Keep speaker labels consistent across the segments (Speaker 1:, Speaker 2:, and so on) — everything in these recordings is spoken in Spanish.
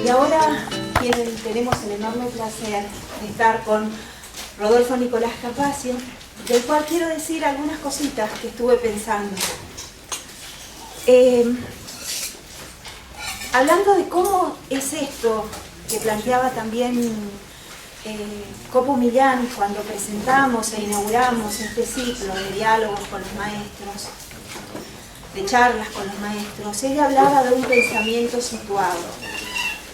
Speaker 1: Y ahora tenemos el enorme placer de estar con Rodolfo Nicolás Capacio, del cual quiero decir algunas cositas que estuve pensando. Hablando de cómo es esto que planteaba también Copo Millán cuando presentamos e inauguramos este ciclo de diálogos con los maestros, de charlas con los maestros, ella hablaba de un pensamiento situado.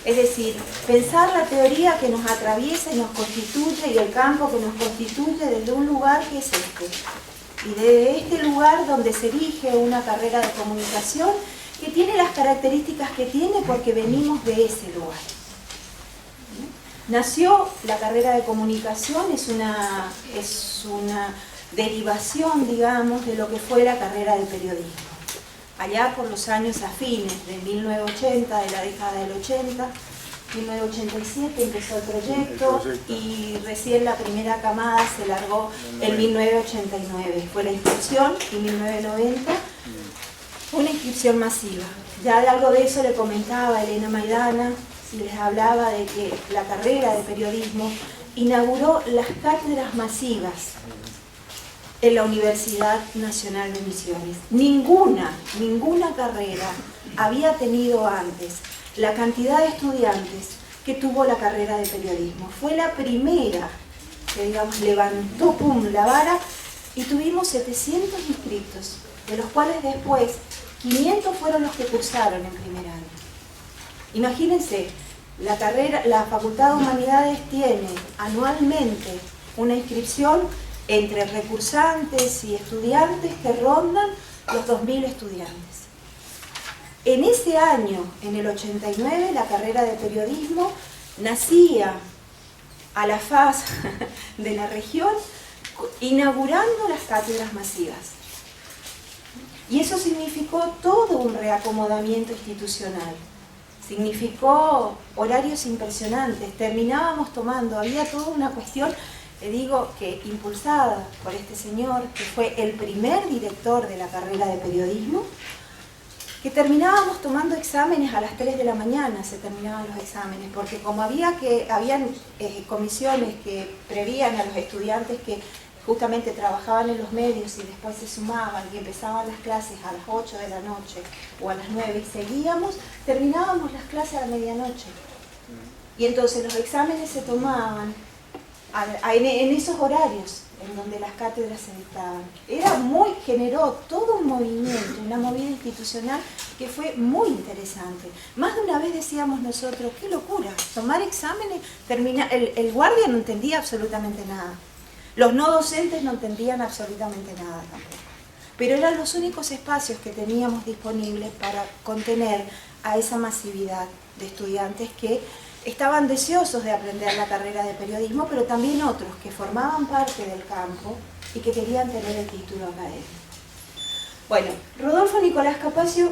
Speaker 1: Es decir, pensar la teoría que nos atraviesa y nos constituye y el campo que nos constituye desde un lugar que es este. Y desde este lugar donde se erige una carrera de comunicación que tiene las características que tiene porque venimos de ese lugar. Nació la carrera de comunicación, es una derivación, digamos, de lo que fue la carrera de periodismo. Allá por los años afines de 1980, de la década del 80, 1987 empezó el proyecto y recién la primera camada se largó en 1989. Fue la inscripción y 1990 una inscripción masiva. Ya de algo de eso le comentaba Elena Maidana, si les hablaba de que la carrera de periodismo inauguró las cátedras masivas en la Universidad Nacional de Misiones. Ninguna carrera había tenido antes la cantidad de estudiantes que tuvo la carrera de periodismo. Fue la primera que, digamos, levantó la vara y tuvimos 700 inscritos, de los cuales después 500 fueron los que cursaron en primer año. Imagínense, la Facultad de Humanidades tiene anualmente una inscripción entre recursantes y estudiantes que rondan los 2000 estudiantes. En ese año, en el 89, la carrera de periodismo nacía a la faz de la región, inaugurando las cátedras masivas. Y eso significó todo un reacomodamiento institucional. Significó horarios impresionantes, terminábamos tomando, había toda una cuestión. Le digo que impulsada por este señor, que fue el primer director de la carrera de periodismo, que terminábamos tomando exámenes a las 3 de la mañana, se terminaban los exámenes, porque como habían comisiones que prevían a los estudiantes que justamente trabajaban en los medios y después se sumaban y empezaban las clases a las 8 de la noche o a las 9 y seguíamos, terminábamos las clases a la medianoche. Y entonces los exámenes se tomaban en esos horarios en donde las cátedras se dictaban. Generó todo un movimiento, una movida institucional que fue muy interesante. Más de una vez decíamos nosotros, qué locura, tomar exámenes, el guardia no entendía absolutamente nada. Los no docentes no entendían absolutamente nada tampoco. Pero eran los únicos espacios que teníamos disponibles para contener a esa masividad de estudiantes que estaban deseosos de aprender la carrera de periodismo, pero también otros que formaban parte del campo y que querían tener el título académico. Bueno, Rodolfo Nicolás Capacio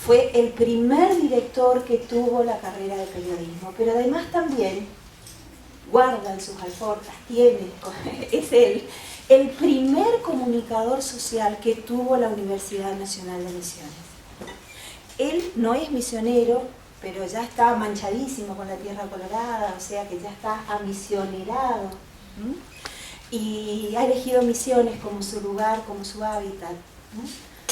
Speaker 1: fue el primer director que tuvo la carrera de periodismo, pero además también guarda en sus alforjas, es él, el primer comunicador social que tuvo la Universidad Nacional de Misiones. Él no es misionero, pero ya está manchadísimo con la tierra colorada, o sea que ya está amisionerado. Y ha elegido Misiones como su lugar, como su hábitat,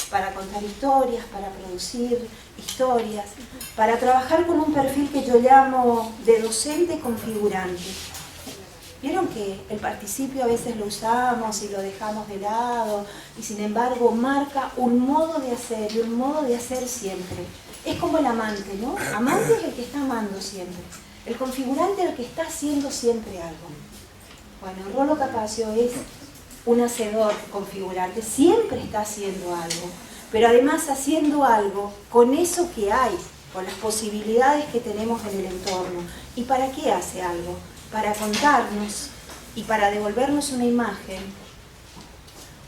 Speaker 1: para contar historias, para producir historias, para trabajar con un perfil que yo llamo de docente configurante. Vieron que el participio a veces lo usamos y lo dejamos de lado, y sin embargo marca un modo de hacer, y un modo de hacer siempre. Es como el amante, ¿no? Amante es el que está amando siempre. El configurante es el que está haciendo siempre algo. Bueno, Rolo Capacio es un hacedor configurante, siempre está haciendo algo, pero además haciendo algo con eso que hay, con las posibilidades que tenemos en el entorno. ¿Y para qué hace algo? Para contarnos y para devolvernos una imagen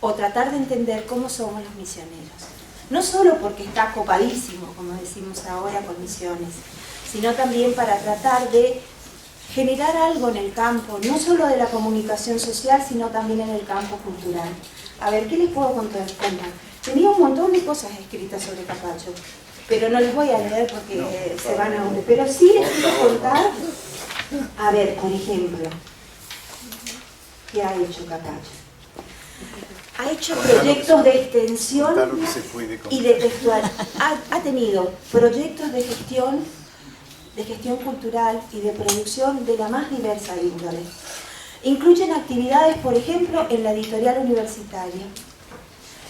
Speaker 1: o tratar de entender cómo somos los misioneros. no solo porque está copadísimo, como decimos ahora, con Misiones, sino también para tratar de generar algo en el campo, no solo de la comunicación social, sino también en el campo cultural. A ver, ¿qué les puedo contar? Tenía un montón de cosas escritas sobre Capacho, pero no les voy a leer porque se van a unir. Pero sí les quiero contar, a ver, por ejemplo, ¿qué ha hecho Capacho? Ha hecho proyectos de extensión y de textual. Ha tenido proyectos de gestión cultural y de producción de la más diversa índole. Incluyen actividades, por ejemplo, en la editorial universitaria.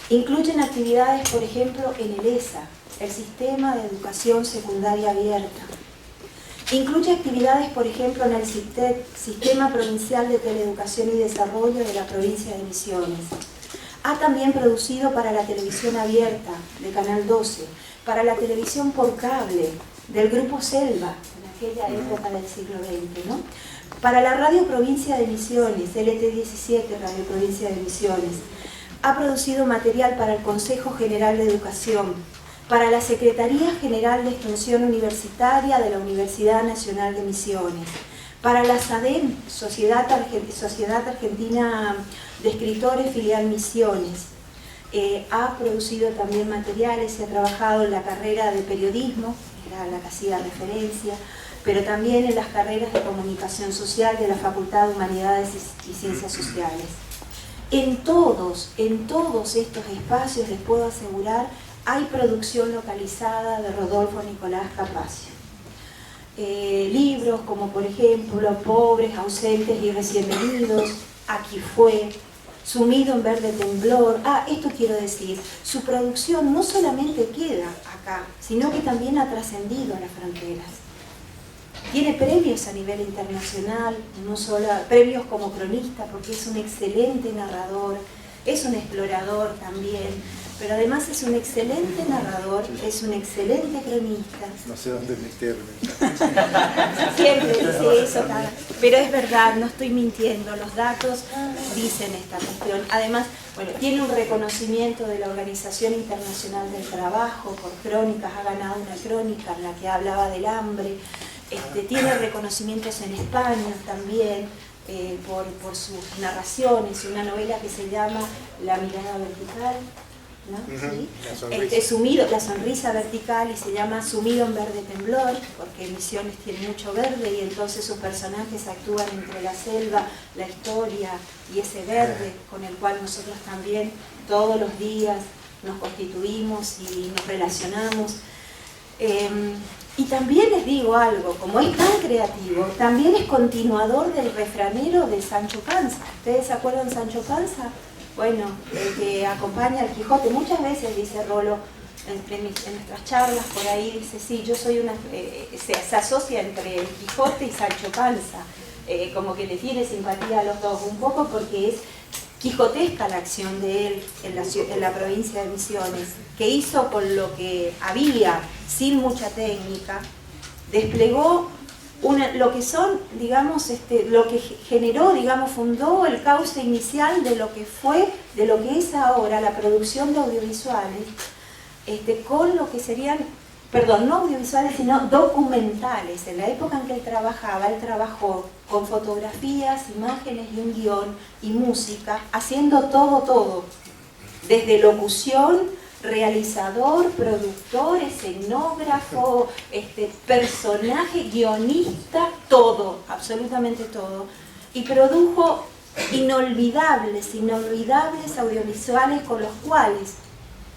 Speaker 1: Incluyen actividades, por ejemplo, en el ESA, el Sistema de Educación Secundaria Abierta. Incluye actividades, por ejemplo, en el SITED, Sistema Provincial de Teleeducación y Desarrollo de la provincia de Misiones. Ha también producido para la televisión abierta, de Canal 12, para la televisión por cable, del Grupo Selva, en aquella época del siglo XX, ¿no? Para la Radio Provincia de Misiones, LT17, Radio Provincia de Misiones. Ha producido material para el Consejo General de Educación, para la Secretaría General de Extensión Universitaria de la Universidad Nacional de Misiones, para la SADEM, Sociedad Argentina de Escritores, filial Misiones. Ha producido también materiales y ha trabajado en la carrera de periodismo, era la que hacía referencia, pero también en las carreras de comunicación social de la Facultad de Humanidades y Ciencias Sociales. En todos estos espacios, les puedo asegurar, hay producción localizada de Rodolfo Nicolás Capacio. Libros como, por ejemplo, Pobres, Ausentes y Recién Venidos, Aquí fue, Sumido en Verde Temblor. Esto quiero decir, su producción no solamente queda acá, sino que también ha trascendido a las fronteras. Tiene premios a nivel internacional, no solo premios como cronista, porque es un excelente narrador, es un explorador también, pero además es un excelente narrador, es un excelente cronista.
Speaker 2: No sé dónde meterme.
Speaker 1: Siempre dice eso, pero es verdad, no estoy mintiendo, los datos dicen esta cuestión. Además, bueno, tiene un reconocimiento de la Organización Internacional del Trabajo por crónicas, ha ganado una crónica en la que hablaba del hambre. Tiene reconocimientos en España también por sus narraciones, una novela que se llama La mirada vertical, ¿no? ¿Sí? La sonrisa vertical, y se llama Sumido en Verde Temblor, porque Misiones tiene mucho verde y entonces sus personajes actúan entre la selva, la historia y ese verde con el cual nosotros también todos los días nos constituimos y nos relacionamos. Y también les digo algo, como es tan creativo, también es continuador del refranero de Sancho Panza. ¿Ustedes se acuerdan de Sancho Panza? Bueno, el que acompaña al Quijote, muchas veces dice Rolo, en nuestras charlas por ahí, dice, sí, yo soy una... se asocia entre el Quijote y Sancho Panza, como que le tiene simpatía a los dos, un poco porque es quijotesca la acción de él en la provincia de Misiones, que hizo con lo que había, sin mucha técnica, desplegó lo que son, digamos, lo que generó, digamos, fundó el cauce inicial de lo que fue, de lo que es ahora la producción de audiovisuales, con lo que serían, perdón, no audiovisuales, sino documentales. En la época en que él trabajó con fotografías, imágenes y un guión y música, haciendo todo, desde locución, realizador, productor, escenógrafo, personaje, guionista, todo, absolutamente todo. Y produjo inolvidables audiovisuales con los cuales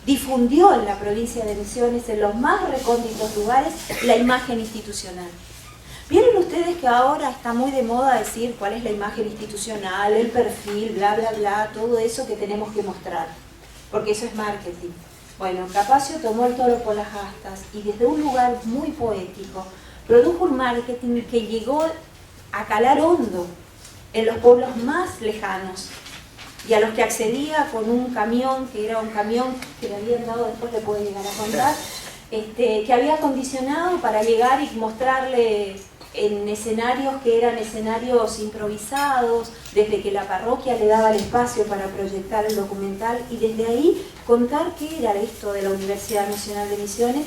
Speaker 1: difundió en la provincia de Misiones, en los más recónditos lugares, la imagen institucional. ¿Vieron ustedes que ahora está muy de moda decir cuál es la imagen institucional, el perfil, bla, bla, bla, todo eso que tenemos que mostrar? Porque eso es marketing. Bueno, Capacio tomó el toro por las astas y desde un lugar muy poético produjo un marketing que llegó a calar hondo en los pueblos más lejanos y a los que accedía con un camión, que era un camión que le habían dado, después le puedo llegar a contar, que había acondicionado para llegar y mostrarle en escenarios que eran escenarios improvisados, desde que la parroquia le daba el espacio para proyectar el documental y desde ahí contar qué era esto de la Universidad Nacional de Misiones,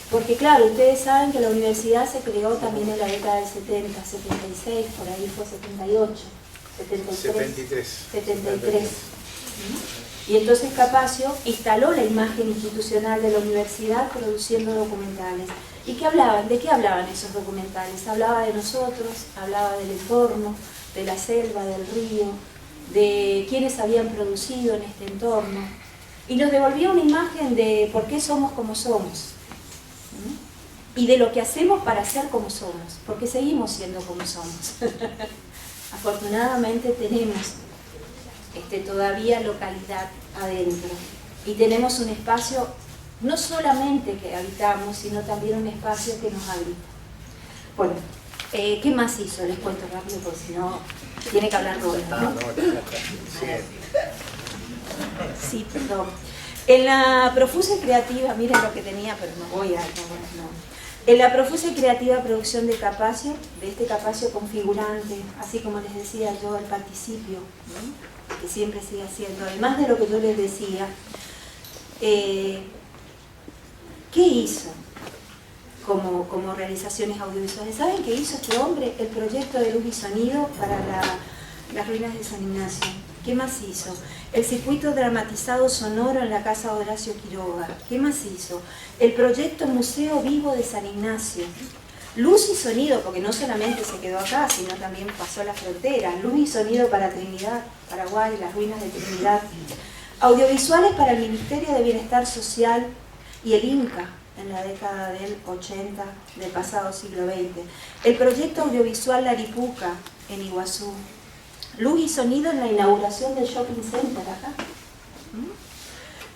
Speaker 1: porque claro, ustedes saben que la universidad se creó también en la década del 70, 76, por ahí fue 78, 73. Y entonces Capacio instaló la imagen institucional de la universidad produciendo documentales. ¿Y qué hablaban? ¿De qué hablaban esos documentales? Hablaba de nosotros, hablaba del entorno, de la selva, del río, de quienes habían producido en este entorno. Y nos devolvía una imagen de por qué somos como somos. Y de lo que hacemos para ser como somos, porque seguimos siendo como somos. Afortunadamente tenemos todavía localidad adentro y tenemos un espacio no solamente que habitamos, sino también un espacio que nos habita. Bueno, ¿qué más hizo? Les cuento rápido porque si no tiene que hablar Rola, ¿no? Sí, perdón. En la profusa y creativa, miren lo que tenía, pero no voy a... No. En la profusa y creativa producción de Capacio, de este Capacio configurante, así como les decía yo, el participio, ¿no? Que siempre sigue haciendo, además de lo que yo les decía, ¿qué hizo como realizaciones audiovisuales? ¿Saben qué hizo este hombre? El proyecto de luz y sonido para las ruinas de San Ignacio. ¿Qué más hizo? El circuito dramatizado sonoro en la casa de Horacio Quiroga. ¿Qué más hizo? El proyecto Museo Vivo de San Ignacio. Luz y sonido, porque no solamente se quedó acá, sino también pasó la frontera. Luz y sonido para Trinidad, Paraguay, las ruinas de Trinidad. Audiovisuales para el Ministerio de Bienestar Social y el INCA en la década del 80 del pasado siglo XX. El proyecto audiovisual Laripuca en Iguazú. Luz y sonido en la inauguración del shopping center acá,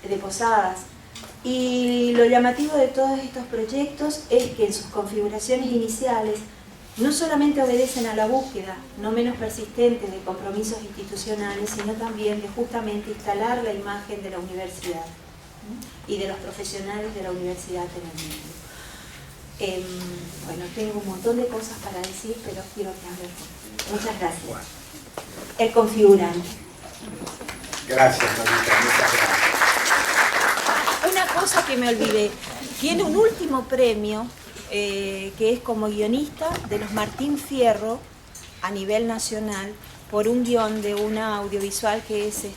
Speaker 1: de Posadas. Y lo llamativo de todos estos proyectos es que en sus configuraciones iniciales no solamente obedecen a la búsqueda, no menos persistente, de compromisos institucionales, sino también de justamente instalar la imagen de la universidad y de los profesionales de la universidad en el mundo. Bueno, tengo un montón de cosas para decir, pero quiero que hablen. Muchas gracias. El configurante.
Speaker 2: Gracias, Marita, muchas gracias.
Speaker 1: Una cosa que me olvidé, tiene un último premio que es como guionista de los Martín Fierro a nivel nacional por un guión de una audiovisual que es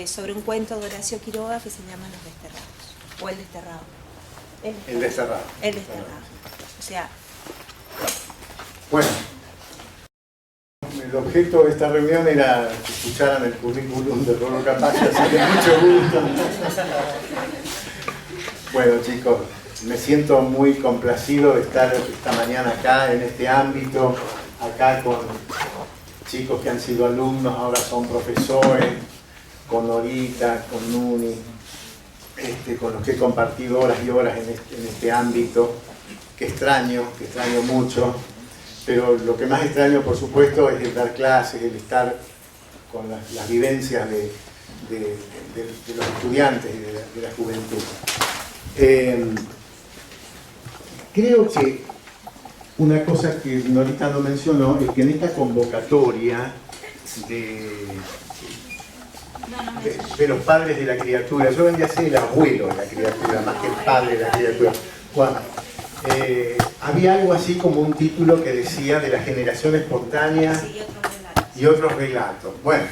Speaker 1: sobre un cuento de Horacio Quiroga que se llama Los Desterrados, o El Desterrado.
Speaker 2: El Desterrado.
Speaker 1: El Desterrado. O sea...
Speaker 2: Bueno, el objeto de esta reunión era que escucharan el currículum de Rolo Capacio, así que mucho gusto. Bueno, chicos, me siento muy complacido de estar esta mañana acá, en este ámbito, acá con chicos que han sido alumnos, ahora son profesores, con Norita, con Nuni, con los que he compartido horas y horas en este ámbito, que extraño mucho. Pero lo que más extraño, por supuesto, es el dar clases, el estar con las vivencias de los estudiantes y de la juventud. Creo que una cosa que Norita no mencionó es que en esta convocatoria de los padres de la criatura, yo vendría a ser el abuelo de la criatura, más que el padre de la criatura, Juan, había algo así como un título que decía de la generación espontánea y otros relatos. Bueno,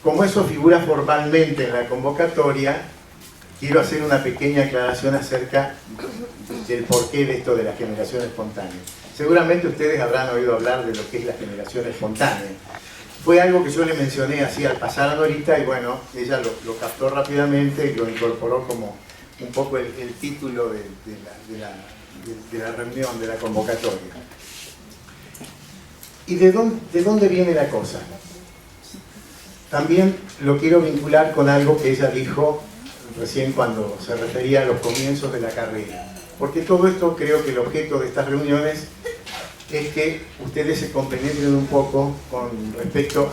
Speaker 2: como eso figura formalmente en la convocatoria, quiero hacer una pequeña aclaración acerca del porqué de esto de la generación espontánea. Seguramente ustedes habrán oído hablar de lo que es la generación espontánea. Fue algo que yo le mencioné así al pasar a Norita y bueno, ella lo captó rápidamente y lo incorporó como un poco el título de la reunión, de la convocatoria. ¿Y de dónde viene la cosa? También lo quiero vincular con algo que ella dijo recién cuando se refería a los comienzos de la carrera. Porque todo esto, creo que el objeto de estas reuniones es que ustedes se compenetren un poco con respecto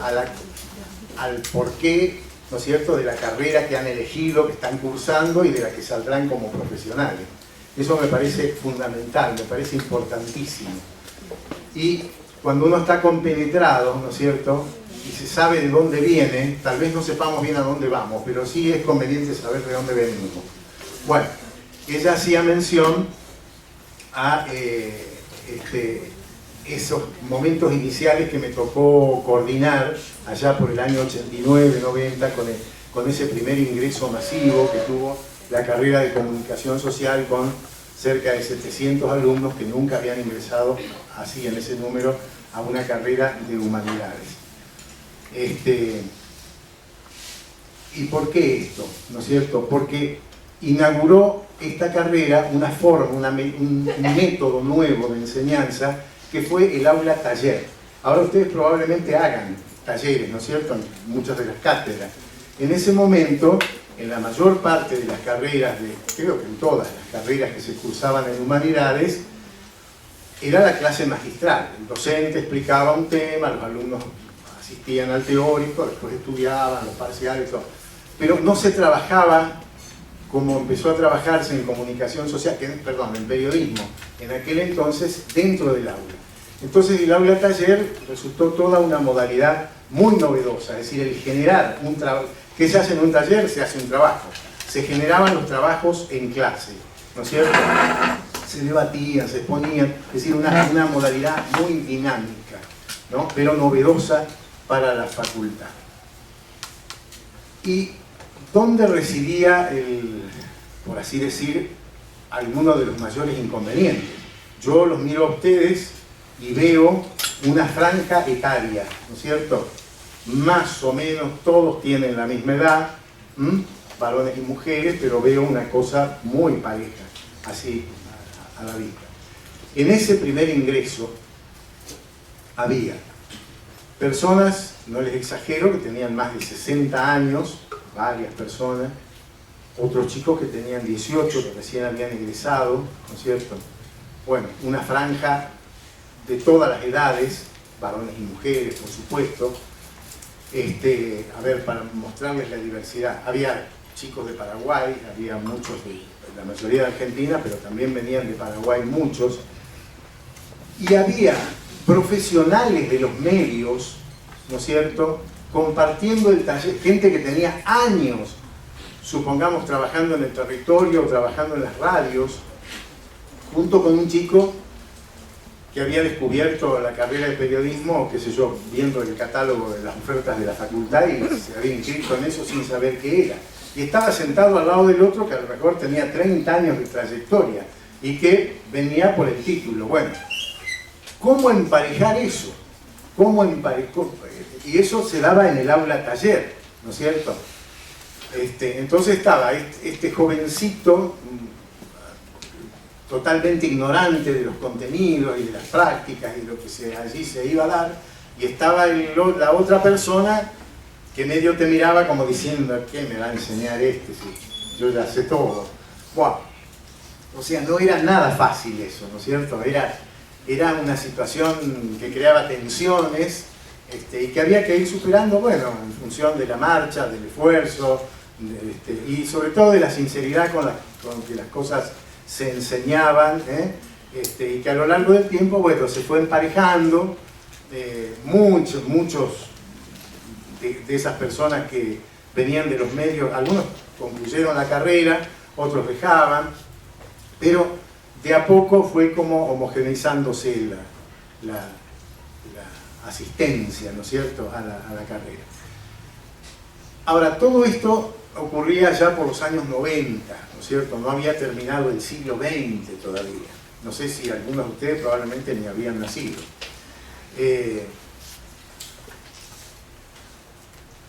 Speaker 2: al porqué, ¿no es cierto?, de la carrera que han elegido, que están cursando y de la que saldrán como profesionales. Eso me parece fundamental, me parece importantísimo. Y cuando uno está compenetrado, ¿no es cierto?, y se sabe de dónde viene, tal vez no sepamos bien a dónde vamos, pero sí es conveniente saber de dónde venimos. Bueno, ella hacía mención a esos momentos iniciales que me tocó coordinar allá por el año 89-90 con ese primer ingreso masivo que tuvo la carrera de comunicación social con cerca de 700 alumnos que nunca habían ingresado así en ese número a una carrera de humanidades. ¿Y por qué esto? ¿No es cierto? Porque inauguró esta carrera una forma, un método nuevo de enseñanza que fue el aula taller. Ahora ustedes probablemente hagan talleres, ¿no es cierto?, en muchas de las cátedras. En ese momento, en la mayor parte de las carreras, creo que en todas las carreras que se cursaban en humanidades, era la clase magistral. El docente explicaba un tema, los alumnos asistían al teórico, después estudiaban los parciales, todo. Pero no se trabajaba como empezó a trabajarse en comunicación social, en periodismo, en aquel entonces, dentro del aula. Entonces el aula taller resultó toda una modalidad muy novedosa, es decir, el generar un trabajo. ¿Qué se hace en un taller? Se hace un trabajo. Se generaban los trabajos en clase, ¿no es cierto? Se debatían, se exponían, es decir, una modalidad muy dinámica, ¿no?, pero novedosa para la facultad. ¿Y dónde residía, por así decir, alguno de los mayores inconvenientes? Yo los miro a ustedes y veo una franja etaria, ¿no es cierto? Más o menos todos tienen la misma edad, varones y mujeres, pero veo una cosa muy pareja, así a la vista. En ese primer ingreso había personas, no les exagero, que tenían más de 60 años, varias personas, otros chicos que tenían 18, que recién habían egresado, ¿no es cierto? Bueno, una franja de todas las edades, varones y mujeres, por supuesto. A ver, para mostrarles la diversidad, había chicos de Paraguay, había muchos la mayoría de Argentina, pero también venían de Paraguay muchos, y había profesionales de los medios, ¿no es cierto?, compartiendo el taller, gente que tenía años, supongamos, trabajando en el territorio o trabajando en las radios, junto con un chico que había descubierto la carrera de periodismo, o qué sé yo, viendo el catálogo de las ofertas de la facultad y se había inscrito en eso sin saber qué era. Y estaba sentado al lado del otro que a lo mejor tenía 30 años de trayectoria y que venía por el título. Bueno, ¿cómo emparejar eso? ¿Cómo emparejó? Y eso se daba en el aula taller, ¿no es cierto? Entonces estaba este jovencito totalmente ignorante de los contenidos y de las prácticas y lo que allí se iba a dar, y estaba la otra persona que medio te miraba como diciendo, ¿qué me va a enseñar este? Si yo ya sé todo. Wow. O sea, no era nada fácil eso, ¿no es cierto? Era una situación que creaba tensiones y que había que ir superando, bueno, en función de la marcha, del esfuerzo, y sobre todo de la sinceridad con que las cosas se enseñaban, y que a lo largo del tiempo, bueno, se fue emparejando. Muchos de esas personas que venían de los medios, algunos concluyeron la carrera, otros dejaban, pero de a poco fue como homogeneizándose la asistencia, ¿no es cierto?, a la carrera. Ahora, todo esto ocurría ya por los años 90, ¿no es cierto? No había terminado el siglo XX todavía. No sé si algunos de ustedes probablemente ni habían nacido.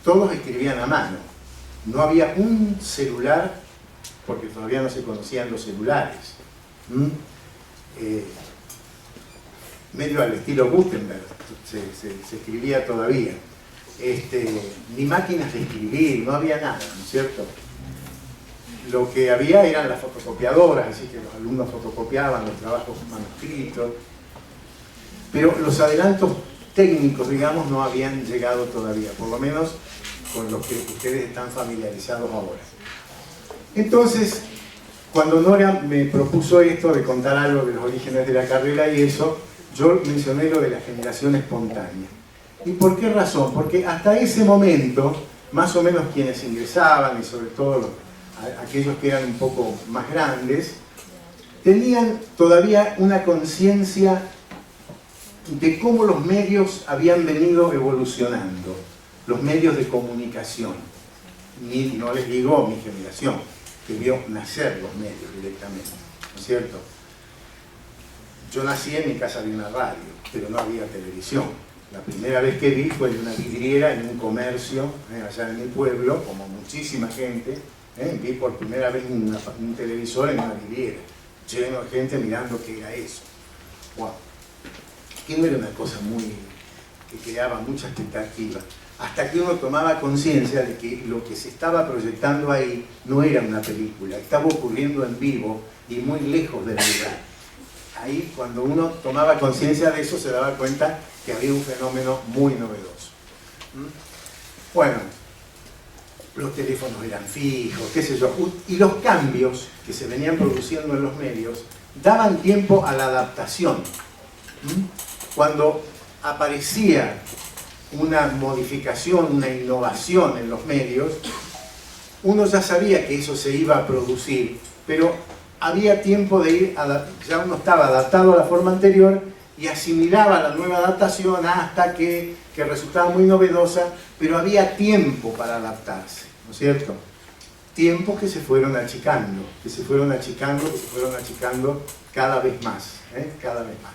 Speaker 2: Todos escribían a mano. No había un celular, porque todavía no se conocían los celulares. Medio al estilo Gutenberg se escribía todavía. Ni máquinas de escribir, no había nada, ¿no es cierto? Lo que había eran las fotocopiadoras, así que los alumnos fotocopiaban los trabajos manuscritos, pero los adelantos técnicos, digamos, no habían llegado todavía, por lo menos con los que ustedes están familiarizados ahora. Entonces, cuando Nora me propuso esto de contar algo de los orígenes de la carrera y eso, yo mencioné lo de la generación espontánea. ¿Y por qué razón? Porque hasta ese momento, más o menos quienes ingresaban, y sobre todo aquellos que eran un poco más grandes, tenían todavía una conciencia de cómo los medios habían venido evolucionando, los medios de comunicación. No les digo mi generación, que vio nacer los medios directamente, ¿no es cierto? Yo nací en mi casa había una radio, pero no había televisión. La primera vez que vi fue en una vidriera, en un comercio, allá en mi pueblo, como muchísima gente, vi por primera vez un televisor en una vidriera, lleno de gente mirando qué era eso. Wow. Que no era una cosa que creaba mucha expectativa, hasta que uno tomaba conciencia de que lo que se estaba proyectando ahí no era una película, estaba ocurriendo en vivo y muy lejos del lugar. Ahí, cuando uno tomaba conciencia de eso, se daba cuenta que había un fenómeno muy novedoso. Bueno, los teléfonos eran fijos, qué sé yo, y los cambios que se venían produciendo en los medios daban tiempo a la adaptación. Cuando aparecía una modificación, una innovación en los medios, uno ya sabía que eso se iba a producir, pero había tiempo de ir, ya uno estaba adaptado a la forma anterior y asimilaba la nueva adaptación hasta que resultaba muy novedosa, pero había tiempo para adaptarse, ¿no es cierto? Tiempos que se fueron achicando, que se fueron achicando cada vez más, cada vez más.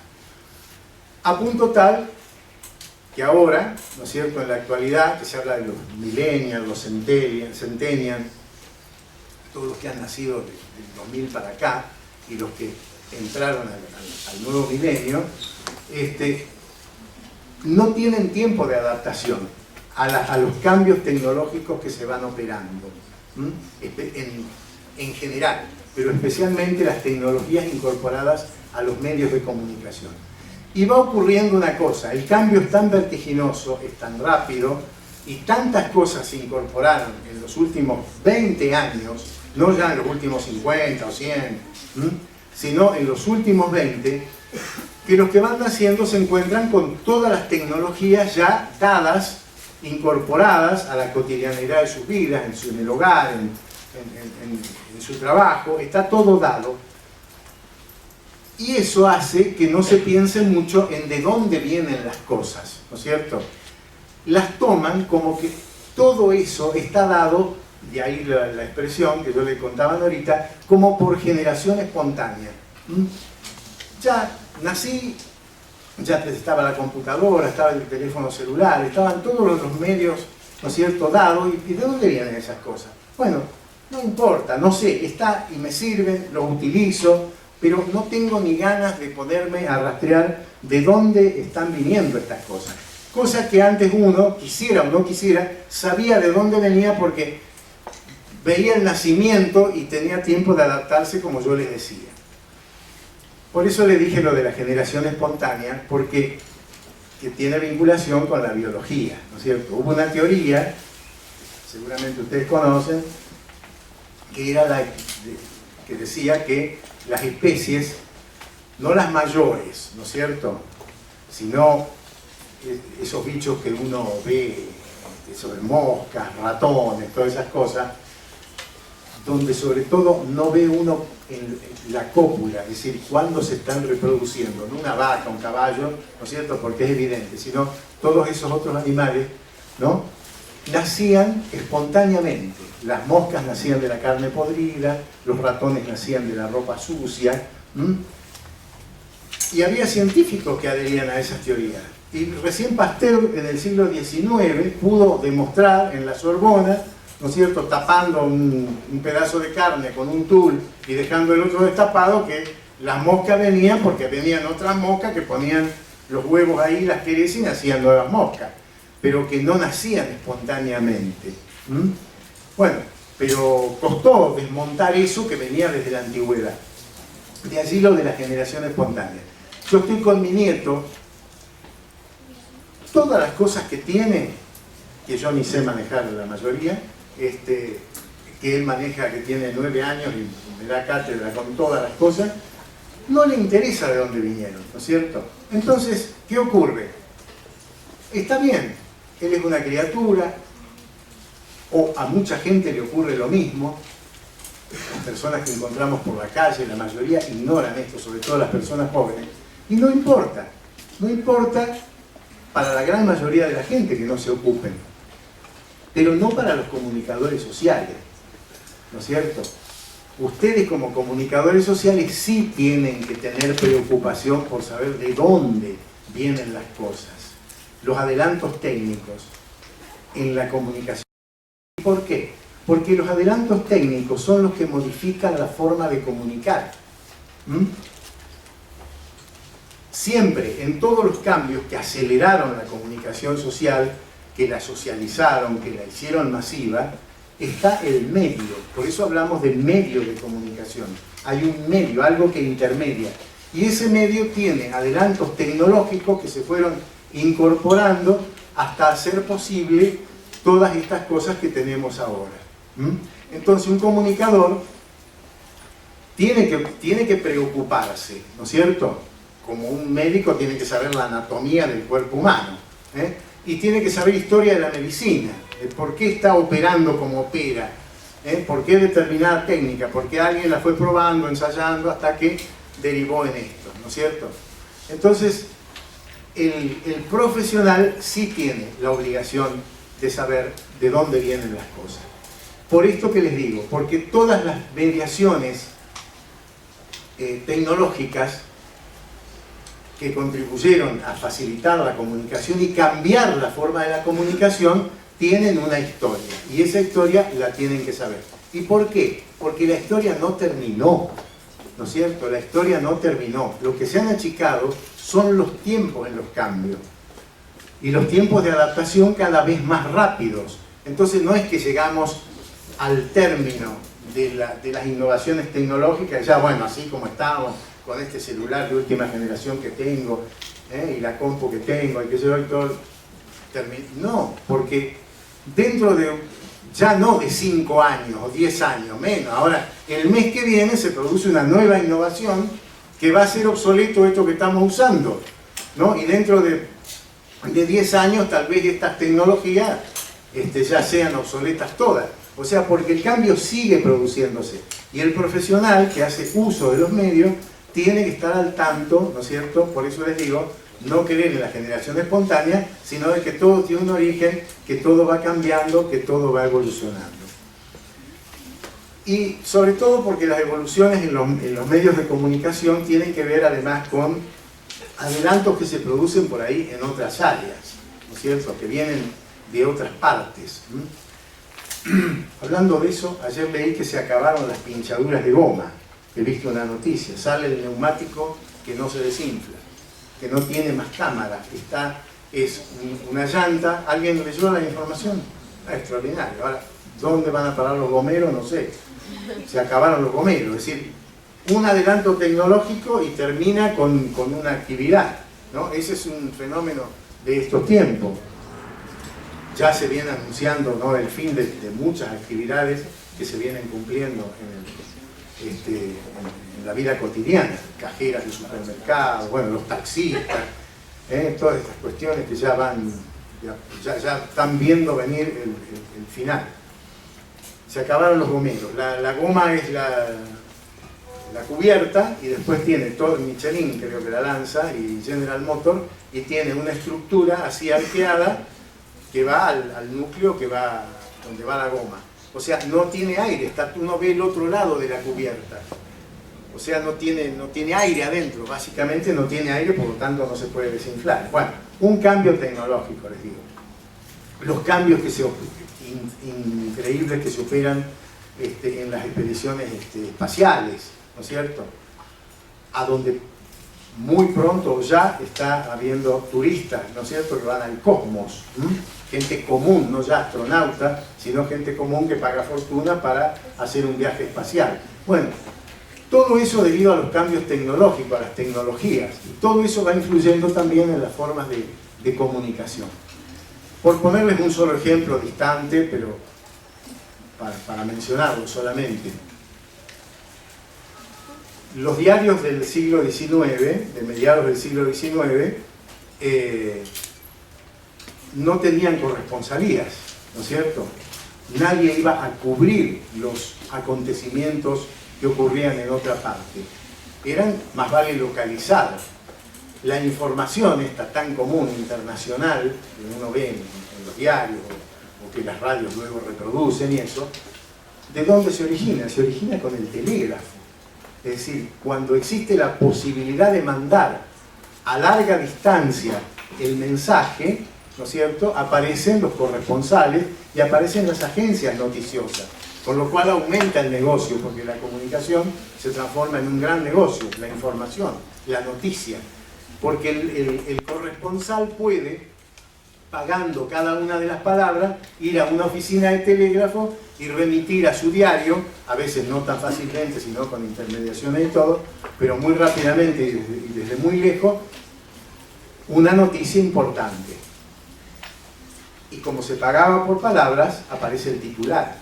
Speaker 2: A punto tal que ahora, ¿no es cierto?, en la actualidad, que se habla de los millennials, los centennials, todos los que han nacido del 2000 para acá, y los que entraron al nuevo milenio, no tienen tiempo de adaptación a los cambios tecnológicos que se van operando, en general, pero especialmente las tecnologías incorporadas a los medios de comunicación. Y va ocurriendo una cosa, el cambio es tan vertiginoso, es tan rápido, y tantas cosas se incorporaron en los últimos 20 años, no ya en los últimos 50 o 100, sino en los últimos 20, que los que van naciendo se encuentran con todas las tecnologías ya dadas, incorporadas a la cotidianidad de sus vidas, en el hogar, en su trabajo, está todo dado. Y eso hace que no se piense mucho en de dónde vienen las cosas, ¿no es cierto? Las toman como que todo eso está dado, de ahí la expresión que yo le contaba ahorita, como por generación espontánea. Ya nací, ya estaba la computadora, estaba el teléfono celular, estaban todos los medios, ¿no es cierto?, dados. ¿Y de dónde vienen esas cosas? Bueno, no importa, no sé, está y me sirven, los utilizo, pero no tengo ni ganas de poderme a rastrear de dónde están viniendo estas cosas. Cosa que antes uno, quisiera o no quisiera, sabía de dónde venía porque veía el nacimiento y tenía tiempo de adaptarse, como yo les decía. Por eso le dije lo de la generación espontánea, porque que tiene vinculación con la biología, ¿no es cierto? Hubo una teoría, seguramente ustedes conocen, que era que decía que las especies, no las mayores, ¿no es cierto?, sino esos bichos que uno ve sobre moscas, ratones, todas esas cosas, donde sobre todo no ve uno en la cópula, es decir, cuándo se están reproduciendo, no una vaca, un caballo, ¿no es cierto?, porque es evidente, sino todos esos otros animales, ¿no?, nacían espontáneamente. Las moscas nacían de la carne podrida, los ratones nacían de la ropa sucia, y había científicos que adherían a esas teorías. Y recién Pasteur, en el siglo XIX, pudo demostrar en la Sorbona, ¿no es cierto?, tapando un pedazo de carne con un tul y dejando el otro destapado, que las moscas venían porque venían otras moscas que ponían los huevos ahí, las querés, y nacían nuevas moscas, pero que no nacían espontáneamente. Bueno, pero costó desmontar eso que venía desde la antigüedad. De allí lo de la generación espontánea. Yo estoy con mi nieto, todas las cosas que tiene, que yo ni sé manejar la mayoría, que él maneja, que tiene 9 años y me da cátedra con todas las cosas, no le interesa de dónde vinieron, ¿no es cierto? Entonces, ¿qué ocurre? Está bien, él es una criatura, o a mucha gente le ocurre lo mismo. Las personas que encontramos por la calle, la mayoría ignoran esto, sobre todo las personas jóvenes, y no importa, no importa para la gran mayoría de la gente que no se ocupen, pero no para los comunicadores sociales, ¿no es cierto? Ustedes como comunicadores sociales sí tienen que tener preocupación por saber de dónde vienen las cosas, los adelantos técnicos en la comunicación. ¿Por qué? Porque los adelantos técnicos son los que modifican la forma de comunicar. Siempre, en todos los cambios que aceleraron la comunicación social, que la socializaron, que la hicieron masiva, está el medio. Por eso hablamos del medio de comunicación. Hay un medio, algo que intermedia. Y ese medio tiene adelantos tecnológicos que se fueron incorporando hasta hacer posible todas estas cosas que tenemos ahora. Entonces un comunicador tiene que preocuparse, ¿no es cierto? Como un médico tiene que saber la anatomía del cuerpo humano, y tiene que saber historia de la medicina, de por qué está operando como opera, por qué determinada técnica, por qué alguien la fue probando, ensayando, hasta que derivó en esto, ¿no es cierto? Entonces, el profesional sí tiene la obligación de saber de dónde vienen las cosas. Por esto que les digo, porque todas las mediaciones tecnológicas que contribuyeron a facilitar la comunicación y cambiar la forma de la comunicación tienen una historia, y esa historia la tienen que saber. ¿Y por qué? Porque la historia no terminó, ¿no es cierto? La historia no terminó. Lo que se han achicado son los tiempos en los cambios y los tiempos de adaptación cada vez más rápidos. Entonces no es que llegamos al término de las innovaciones tecnológicas, ya bueno, así como estamos, con este celular de última generación que tengo, y la compu que tengo, y que yo y todo, no, porque dentro de, ya no de 5 años o 10 años, menos, ahora el mes que viene se produce una nueva innovación que va a ser obsoleto esto que estamos usando, ¿no? Y dentro de 10 años tal vez estas tecnologías ya sean obsoletas todas. O sea, porque el cambio sigue produciéndose. Y el profesional que hace uso de los medios tiene que estar al tanto, ¿no es cierto? Por eso les digo, no creer en la generación espontánea, sino de que todo tiene un origen, que todo va cambiando, que todo va evolucionando. Y sobre todo porque las evoluciones en los medios de comunicación tienen que ver además con adelantos que se producen por ahí en otras áreas, ¿no es cierto? Que vienen de otras partes. Hablando de eso, ayer leí que se acabaron las pinchaduras de goma. He visto una noticia, sale el neumático que no se desinfla, que no tiene más cámara, es una llanta. ¿Alguien leyó la información? Extraordinario. Ahora, ¿dónde van a parar los gomeros? No sé. Se acabaron los gomeros, es decir, un adelanto tecnológico y termina con una actividad, ¿no? Ese es un fenómeno de estos tiempos. Ya se viene anunciando, ¿no?, el fin de muchas actividades que se vienen cumpliendo en la vida cotidiana, cajeras de supermercados, bueno, los taxistas, todas estas cuestiones que ya están viendo venir el final. Se acabaron los gomeros. La goma es la cubierta, y después tiene todo, Michelin creo que la lanza, y General Motors, y tiene una estructura así arqueada que va al núcleo, que va donde va la goma. O sea, no tiene aire, uno ve el otro lado de la cubierta. O sea, no tiene aire adentro, básicamente no tiene aire, por lo tanto no se puede desinflar. Bueno, un cambio tecnológico, les digo. Los cambios increíbles que se operan en las expediciones espaciales, ¿no es cierto? A donde muy pronto ya está habiendo turistas, ¿no es cierto?, que van al cosmos. Gente común, no ya astronauta, sino gente común que paga fortuna para hacer un viaje espacial. Bueno, todo eso debido a los cambios tecnológicos, a las tecnologías, y todo eso va influyendo también en las formas de comunicación. Por ponerles un solo ejemplo distante, pero para mencionarlo solamente, los diarios del siglo XIX, de mediados del siglo XIX, no tenían corresponsalías, ¿no es cierto? Nadie iba a cubrir los acontecimientos que ocurrían en otra parte. Eran más vale localizados. La información esta tan común, internacional, que uno ve en los diarios o que las radios luego reproducen y eso, ¿de dónde se origina? Se origina con el telégrafo. Es decir, cuando existe la posibilidad de mandar a larga distancia el mensaje, ¿no es cierto?, aparecen los corresponsales y aparecen las agencias noticiosas, con lo cual aumenta el negocio, porque la comunicación se transforma en un gran negocio, la información, la noticia, porque el corresponsal puede, pagando cada una de las palabras, ir a una oficina de telégrafo y remitir a su diario, a veces no tan fácilmente, sino con intermediaciones y todo, pero muy rápidamente y desde muy lejos, una noticia importante. Y como se pagaba por palabras, aparece el titular,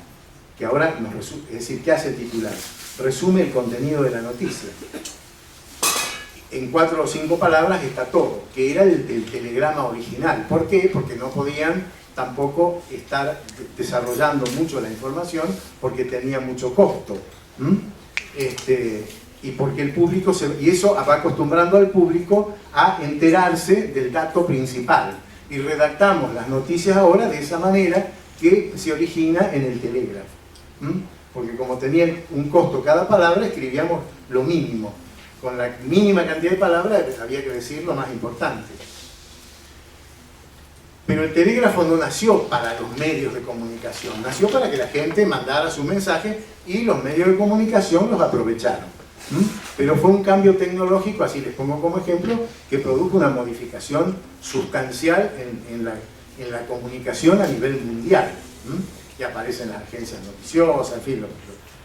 Speaker 2: que ahora nos resume. Es decir, ¿qué hace el titular? Resume el contenido de la noticia. En 4 o 5 palabras está todo, que era el telegrama original. ¿Por qué? Porque no podían tampoco estar desarrollando mucho la información, porque tenía mucho costo. Y porque el público, y eso va acostumbrando al público a enterarse del dato principal. Y redactamos las noticias ahora de esa manera que se origina en el telégrafo. Porque como tenía un costo cada palabra, escribíamos lo mínimo. Con la mínima cantidad de palabras había que decir lo más importante. Pero el telégrafo no nació para los medios de comunicación, nació para que la gente mandara su mensaje y los medios de comunicación los aprovecharon. Pero fue un cambio tecnológico, así les pongo como ejemplo, que produjo una modificación sustancial en la comunicación a nivel mundial. Y aparecen las agencias noticiosas, en fin,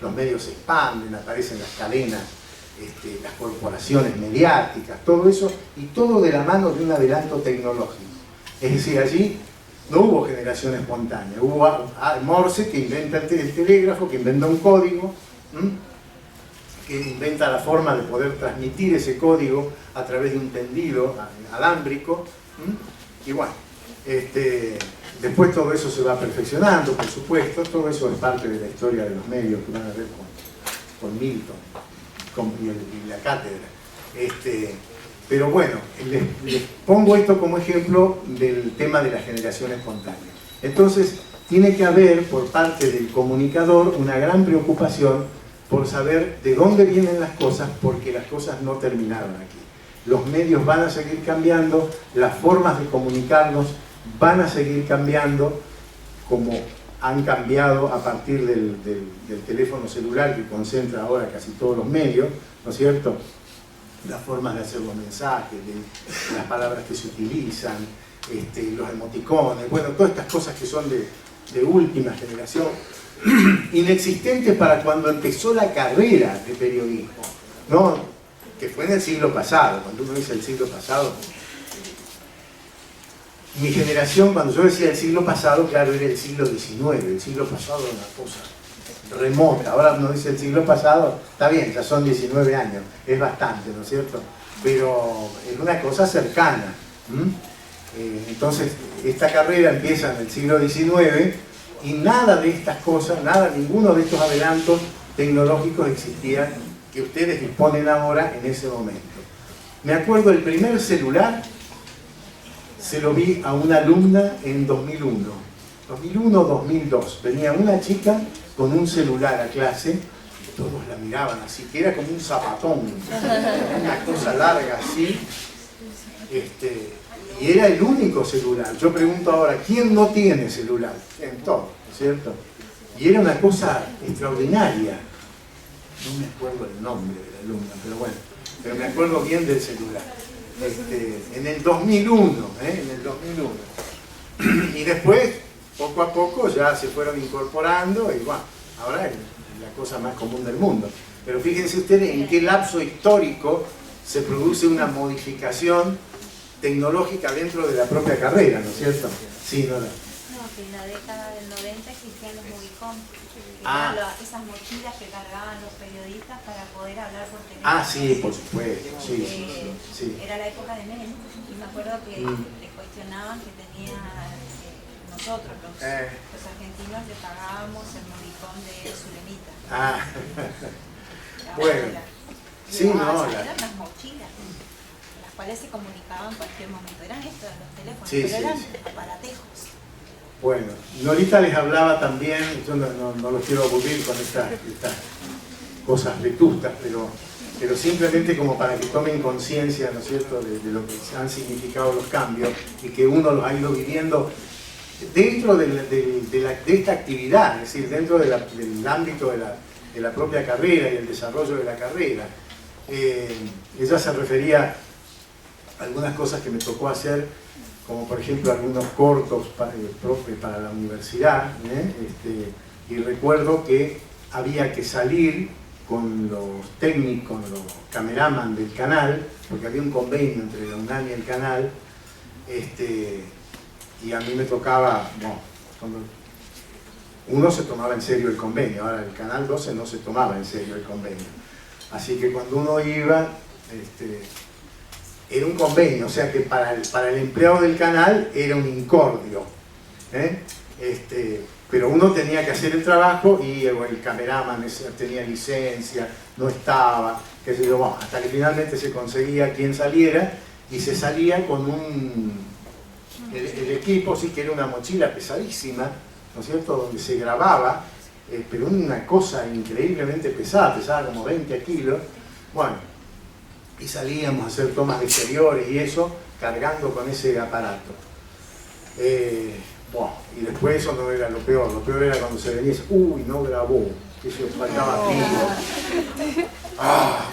Speaker 2: los medios se expanden, aparecen las cadenas, las corporaciones mediáticas, todo eso, y todo de la mano de un adelanto tecnológico. Es decir, allí no hubo generación espontánea, hubo Morse, que inventa el telégrafo, que inventa un código, que inventa la forma de poder transmitir ese código a través de un tendido alámbrico, y bueno, después todo eso se va perfeccionando, por supuesto, todo eso es parte de la historia de los medios que van a ver con Milton y la cátedra. Pero bueno, les pongo esto como ejemplo del tema de la generación espontánea. Entonces, tiene que haber por parte del comunicador una gran preocupación por saber de dónde vienen las cosas, porque las cosas no terminaron aquí. Los medios van a seguir cambiando, las formas de comunicarnos van a seguir cambiando, como han cambiado a partir del teléfono celular que concentra ahora casi todos los medios, ¿no es cierto? Las formas de hacer los mensajes, las palabras que se utilizan, los emoticones, bueno, todas estas cosas que son de última generación, inexistentes para cuando empezó la carrera de periodismo, ¿no? Que fue en el siglo pasado. Cuando uno dice el siglo pasado, mi generación, cuando yo decía el siglo pasado, claro, era el siglo XIX, el siglo pasado era una cosa remota. Ahora uno dice el siglo pasado, está bien, ya son 19 años, es bastante, ¿no es cierto? Pero es una cosa cercana. Entonces, esta carrera empieza en el siglo XIX y nada de estas cosas, ninguno de estos adelantos tecnológicos existían que ustedes disponen ahora en ese momento. Me acuerdo, el primer celular se lo vi a una alumna en 2001 o 2002. Venía una chica con un celular a clase, y todos la miraban así, que era como un zapatón, una cosa larga así, y era el único celular. Yo pregunto ahora, ¿quién no tiene celular? En todo, ¿no es cierto? Y era una cosa extraordinaria. No me acuerdo el nombre de la alumna, pero bueno, pero me acuerdo bien del celular. En el 2001, en el 2001. Y después, poco a poco, ya se fueron incorporando y bueno, ahora es la cosa más común del mundo. Pero fíjense ustedes en qué lapso histórico se produce una modificación tecnológica dentro de la propia carrera, ¿no es cierto? Sí, no,
Speaker 1: que en la década del 90 existían los Movicom, esas mochilas que cargaban los periodistas para poder hablar por teléfono.
Speaker 2: Sí, por supuesto. Sí.
Speaker 1: Era la época de Menem, y me acuerdo que le cuestionaban que tenía, nosotros los argentinos le pagábamos el Movicom de Zulemita.
Speaker 2: Bueno. Sí, no.
Speaker 1: Eran las mochilas, las cuales se comunicaban en cualquier momento. Eran estos los teléfonos,
Speaker 2: pero
Speaker 1: eran aparatejos.
Speaker 2: Bueno, Norita les hablaba también, yo no los quiero aburrir con estas cosas vetustas, pero simplemente como para que tomen conciencia, ¿no es cierto?, de lo que han significado los cambios y que uno los ha ido viviendo dentro de esta actividad, es decir, dentro del ámbito de la propia carrera y el desarrollo de la carrera. Ella se refería a algunas cosas que me tocó hacer, como por ejemplo algunos cortos para la universidad, y recuerdo que había que salir con los técnicos, los cameraman del canal, porque había un convenio entre la UNAM y el canal, y a mí me tocaba, cuando uno se tomaba en serio el convenio, ahora el Canal 12 no se tomaba en serio el convenio. Así que cuando uno iba, era un convenio, o sea que para el empleado del canal era un incordio. Pero uno tenía que hacer el trabajo y el cameraman tenía licencia, no estaba, qué sé yo, hasta que finalmente se conseguía quien saliera y se salía con el equipo, sí que era una mochila pesadísima, ¿no es cierto?, donde se grababa, pero una cosa increíblemente pesada, pesaba como 20 kilos, bueno, y salíamos a hacer tomas de exteriores y eso, cargando con ese aparato. Y después eso no era lo peor era cuando se venía y dice, uy, no grabó, eso faltaba tiempo.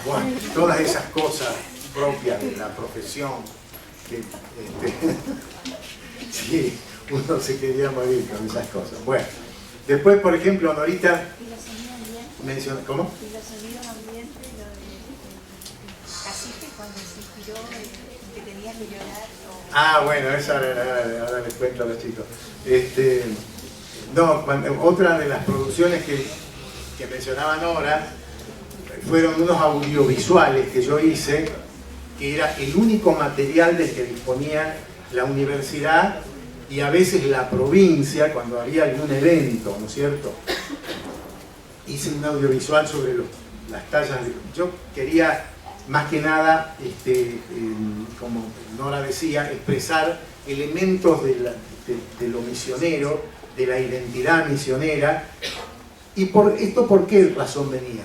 Speaker 2: Bueno, todas esas cosas propias de la profesión, que, sí, uno se quería morir con esas cosas. Bueno, después, por ejemplo, Norita mencionó, ¿cómo?
Speaker 1: Y los sonidos ambientes, lo de Cacique cuando se inspiró, que tenías que llorar.
Speaker 2: Bueno, eso ahora les cuento a los chicos. Otra de las producciones que mencionaban ahora fueron unos audiovisuales que yo hice, que era el único material del que disponía la universidad y a veces la provincia cuando había algún evento, ¿no es cierto? Hice un audiovisual sobre las tallas. Yo quería, más que nada, como Nora decía, expresar elementos de lo misionero, de la identidad misionera. ¿Y por qué razón venía?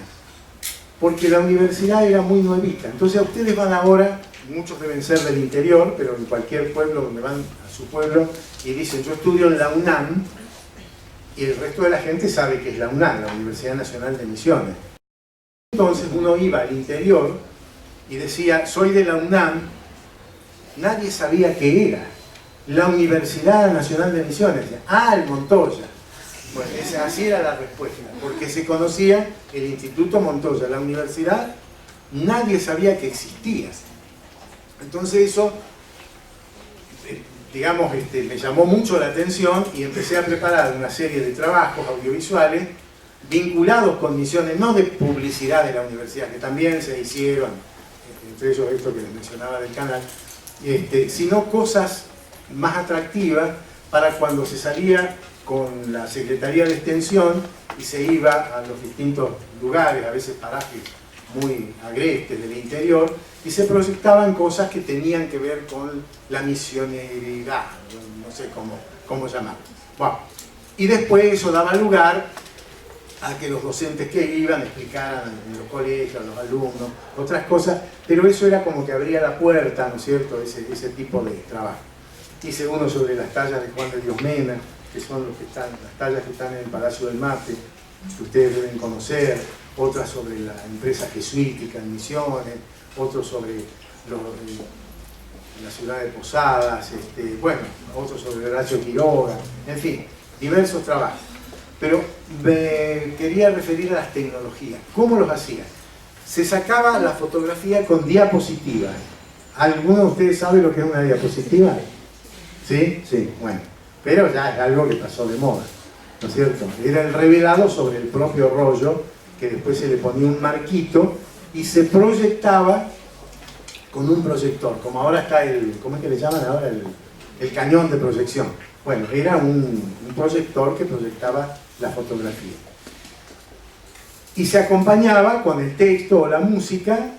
Speaker 2: Porque la universidad era muy nuevita. Entonces ustedes van ahora, muchos deben ser del interior, pero en cualquier pueblo donde van a su pueblo y dicen, yo estudio en la UNAM, y el resto de la gente sabe que es la UNAM, la Universidad Nacional de Misiones. Entonces uno iba al interior y decía, soy de la UNAM, nadie sabía qué era. La Universidad Nacional de Misiones, el Montoya. Bueno, así era la respuesta, porque se conocía el Instituto Montoya, la universidad, nadie sabía que existía. Entonces eso, digamos, me llamó mucho la atención y empecé a preparar una serie de trabajos audiovisuales vinculados con misiones, no de publicidad de la universidad, que también se hicieron, entre ellos esto que les mencionaba del canal, sino cosas más atractivas para cuando se salía con la Secretaría de Extensión y se iba a los distintos lugares, a veces parajes muy agrestes del interior, y se proyectaban cosas que tenían que ver con la misioneridad, no sé cómo llamarlo. Bueno, y después eso daba lugar a que los docentes que iban explicaran en los colegios, a los alumnos, otras cosas, pero eso era como que abría la puerta, ¿no es cierto?, ese tipo de trabajo. Hice uno sobre las tallas de Juan de Dios Mena, que son las tallas que están en el Palacio del Mate, que ustedes deben conocer, otras sobre la empresa jesuítica en Misiones, otros sobre la ciudad de Posadas, bueno, otros sobre Horacio Quiroga, en fin, diversos trabajos. Pero me quería referir a las tecnologías. ¿Cómo los hacían? Se sacaba la fotografía con diapositivas. ¿Alguno de ustedes sabe lo que es una diapositiva? ¿Sí? Sí, bueno. pero ya es algo que pasó de moda, ¿no es cierto? Era el revelado sobre el propio rollo, que después se le ponía un marquito y se proyectaba con un proyector, como ahora está el, ¿cómo es que le llaman ahora? El cañón de proyección. Bueno, era un proyector que proyectaba la fotografía. Y se acompañaba con el texto o la música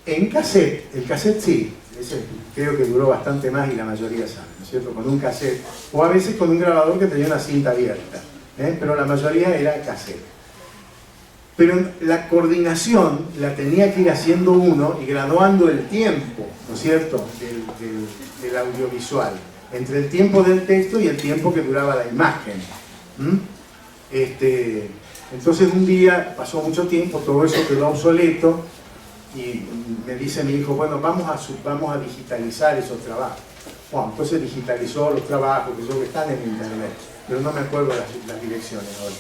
Speaker 2: en cassette. El cassette sí, ese creo que duró bastante más y la mayoría sabe, ¿no es cierto? Con un cassette, o a veces con un grabador que tenía una cinta abierta, pero la mayoría era cassette. Pero la coordinación la tenía que ir haciendo uno y graduando el tiempo, ¿no es cierto?, del audiovisual, entre el tiempo del texto y el tiempo que duraba la imagen. Entonces un día, pasó mucho tiempo, todo eso quedó obsoleto y me dice mi hijo, bueno, vamos a digitalizar esos trabajos. Bueno, entonces digitalizó los trabajos que están en internet, pero no me acuerdo las direcciones ahora.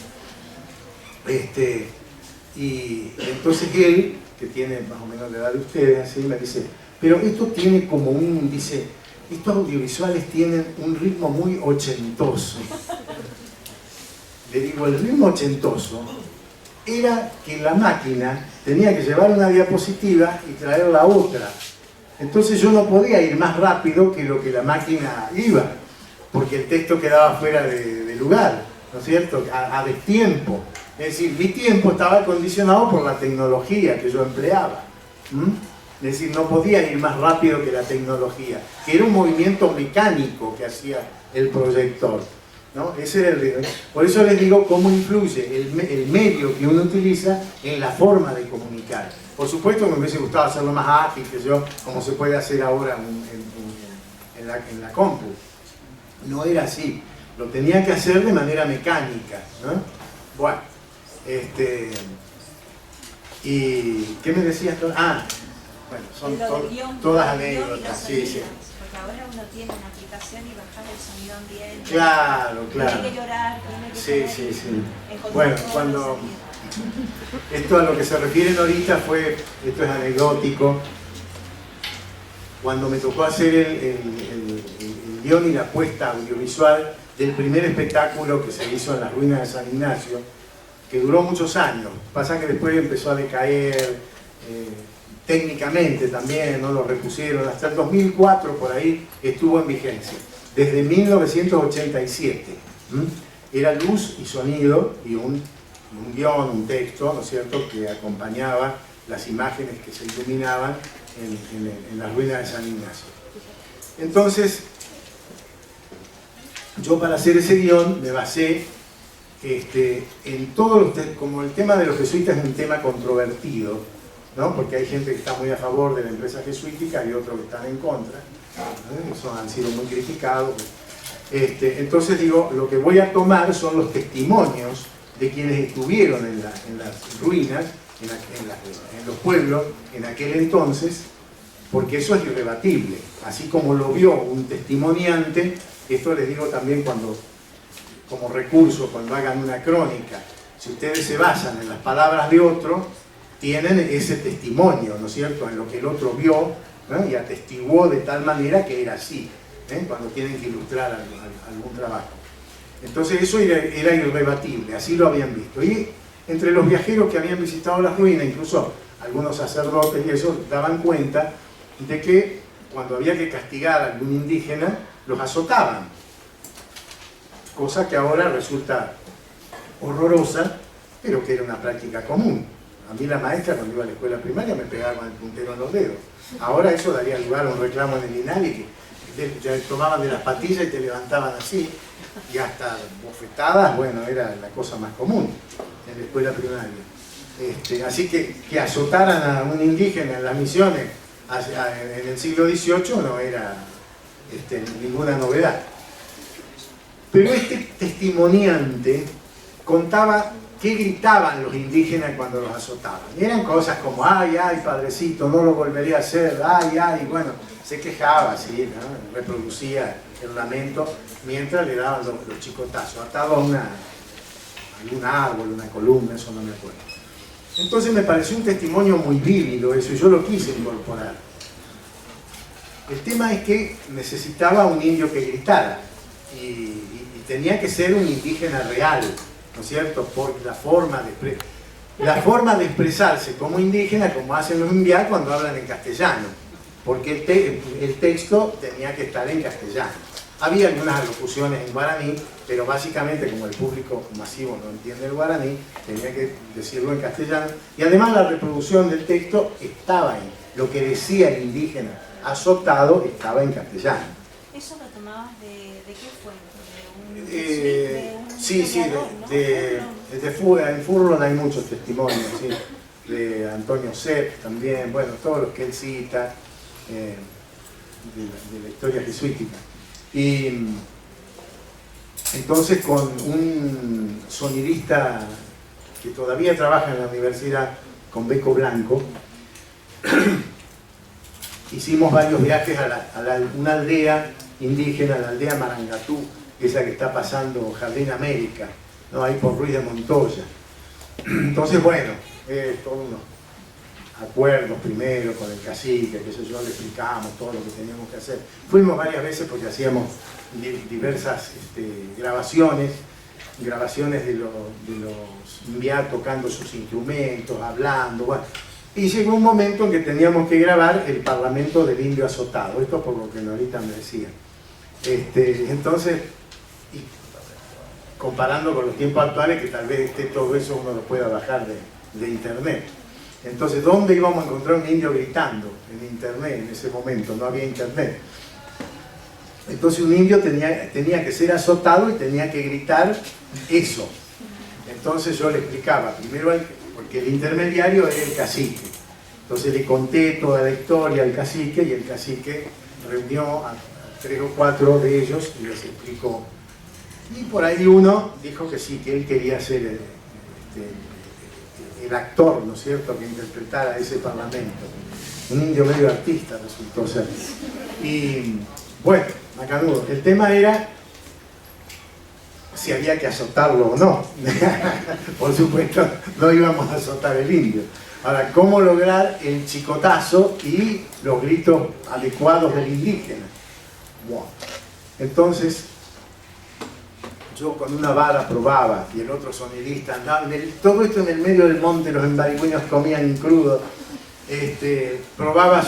Speaker 2: Y entonces él, que tiene más o menos la edad de ustedes, así, me dice, pero esto tiene como dice, estos audiovisuales tienen un ritmo muy ochentoso. Le digo, el ritmo ochentoso era que la máquina tenía que llevar una diapositiva y traer la otra. Entonces yo no podía ir más rápido que lo que la máquina iba, porque el texto quedaba fuera de lugar, ¿no es cierto?, a destiempo. Es decir, mi tiempo estaba condicionado por la tecnología que yo empleaba. Es decir, no podía ir más rápido que la tecnología, que era un movimiento mecánico que hacía el proyector, ¿no? Ese era por eso les digo cómo influye el medio que uno utiliza en la forma de comunicar. Por supuesto me hubiese gustado hacerlo más ágil, como se puede hacer ahora en la compu. No era así, lo tenía que hacer de manera mecánica, ¿no? Bueno. ¿Y qué me decías? Bueno, son todas anécdotas, sí.
Speaker 1: Porque ahora uno tiene una aplicación y bajar el sonido ambiente.
Speaker 2: Claro.
Speaker 1: Tiene que llorar, tiene que
Speaker 2: Sí. Bueno, cuando... Esto a lo que se refieren ahorita esto es anecdótico. Cuando me tocó hacer el guión y la puesta audiovisual del primer espectáculo que se hizo en las ruinas de San Ignacio, que duró muchos años, pasa que después empezó a decaer técnicamente también, no lo repusieron, hasta el 2004 por ahí estuvo en vigencia, desde 1987. Era luz y sonido y un guión, un texto, ¿no es cierto?, que acompañaba las imágenes que se iluminaban en las ruinas de San Ignacio. Entonces, yo para hacer ese guión me basé en todos como el tema de los jesuitas es un tema controvertido, ¿no? Porque hay gente que está muy a favor de la empresa jesuítica y otros que están en contra, ¿no? Eso han sido muy criticados. Entonces digo, lo que voy a tomar son los testimonios de quienes estuvieron en las ruinas, en los pueblos, en aquel entonces, porque eso es irrebatible. Así como lo vio un testimoniante, esto les digo también como recurso, cuando hagan una crónica, si ustedes se basan en las palabras de otro, tienen ese testimonio, ¿no es cierto?, en lo que el otro vio, ¿no?, y atestiguó de tal manera que era así, cuando tienen que ilustrar algún trabajo. Entonces eso era irrebatible, así lo habían visto. Y entre los viajeros que habían visitado las ruinas, incluso algunos sacerdotes y eso, daban cuenta de que cuando había que castigar a algún indígena, los azotaban. Cosa que ahora resulta horrorosa, pero que era una práctica común. A mí la maestra, cuando iba a la escuela primaria, me pegaba con el puntero en los dedos. Ahora eso daría lugar a un reclamo en el INALI, que te tomaban de las patillas y te levantaban así, y hasta bofetadas, bueno, era la cosa más común en la escuela primaria. Así que azotaran a un indígena en las misiones en el siglo XVIII no era ninguna novedad. Pero este testimoniante contaba qué gritaban los indígenas cuando los azotaban. Y eran cosas como, ay, padrecito, no lo volveré a hacer, ay, bueno, se quejaba así, ¿no?, reproducía el lamento mientras le daban los chicotazos, atado a algún árbol, una columna, eso no me acuerdo. Entonces me pareció un testimonio muy vívido eso, y yo lo quise incorporar. El tema es que necesitaba un indio que gritara. y tenía que ser un indígena real, ¿no es cierto? Por la forma de expresarse como indígena, como hacen los indianos cuando hablan en castellano, porque el texto tenía que estar en castellano. Había algunas alocuciones en guaraní, pero básicamente como el público masivo no entiende el guaraní, tenía que decirlo en castellano, y además la reproducción del texto estaba en lo que decía el indígena azotado, estaba en castellano.
Speaker 1: ¿Eso lo tomabas de qué fuente?
Speaker 2: Sí, en Furlon hay muchos testimonios, ¿sí? De Antonio Sepp también, bueno, todos los que él cita de la historia jesuítica. Y entonces con un sonidista que todavía trabaja en la universidad, con Beco Blanco, hicimos varios viajes a una aldea indígena, la aldea Marangatú, esa que está pasando Jardín América, ¿no? Ahí por Ruiz de Montoya. Entonces, bueno, todos unos acuerdos primero con el cacique, que eso yo, le explicamos todo lo que teníamos que hacer. Fuimos varias veces porque hacíamos diversas grabaciones de los indianos tocando sus instrumentos, hablando, bueno. Y llegó un momento en que teníamos que grabar el Parlamento del Indio Azotado, esto por lo que Norita me decía. Entonces, y comparando con los tiempos actuales, que tal vez todo eso uno lo pueda bajar de internet. Entonces, ¿dónde íbamos a encontrar un indio gritando? En internet, en ese momento, no había internet. Entonces un indio tenía que ser azotado y tenía que gritar eso. Entonces yo le explicaba, primero, porque el intermediario era el cacique. Entonces le conté toda la historia al cacique y el cacique reunió a 3 o 4 de ellos y les explicó. Y por ahí uno dijo que sí, que él quería ser el actor, ¿no es cierto?, que interpretara ese parlamento. Un indio medio artista resultó ser. Y bueno, macanudo, el tema era si había que azotarlo o no. Por supuesto, no íbamos a azotar el indio. Ahora, ¿cómo lograr el chicotazo y los gritos adecuados del indígena? Bueno, entonces, yo con una vara probaba y el otro sonidista andaba, todo esto en el medio del monte, los embarigüeños comían crudo, probaba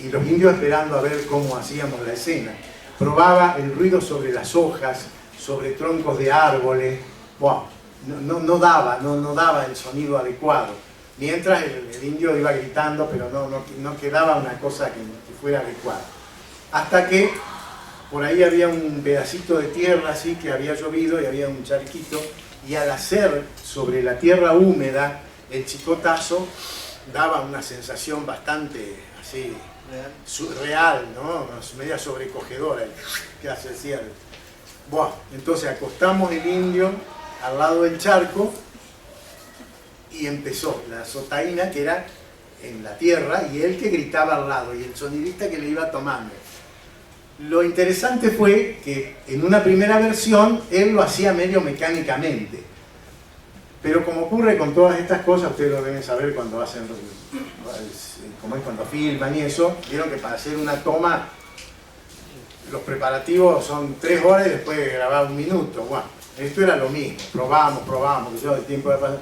Speaker 2: y los indios esperando a ver cómo hacíamos la escena. Probaba el ruido sobre las hojas, sobre troncos de árboles, wow, no daba el sonido adecuado. Mientras el indio iba gritando, pero no quedaba una cosa que fuera adecuada. Hasta que por ahí había un pedacito de tierra así que había llovido y había un charquito, y al hacer sobre la tierra húmeda el chicotazo daba una sensación bastante así surreal, ¿no? Media sobrecogedora que hace así. Buah. Entonces acostamos el indio al lado del charco y empezó la azotaína, que era en la tierra, y él que gritaba al lado y el sonidista que le iba tomando. Lo interesante fue que en una primera versión él lo hacía medio mecánicamente, pero como ocurre con todas estas cosas, ustedes lo deben saber cuando hacen, como es cuando filman y eso, vieron que para hacer una toma los preparativos son 3 horas y después grabar 1 minuto. Bueno, esto era lo mismo, probamos, que yo el tiempo de pasar.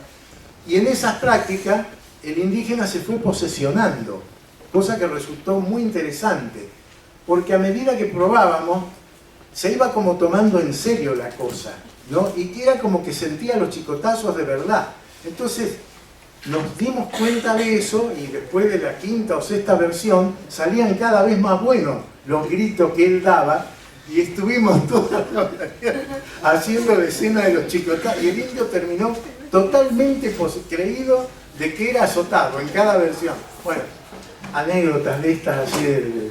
Speaker 2: Y en esas prácticas el indígena se fue posesionando, cosa que resultó muy interesante, porque a medida que probábamos se iba como tomando en serio la cosa, ¿no? Y que era como que sentía los chicotazos de verdad. Entonces nos dimos cuenta de eso, y después de la 5ª o 6ª versión salían cada vez más buenos los gritos que él daba, y estuvimos toda la mañana haciendo la escena de los chicotazos, y el indio terminó totalmente creído de que era azotado en cada versión. Bueno, anécdotas de estas así de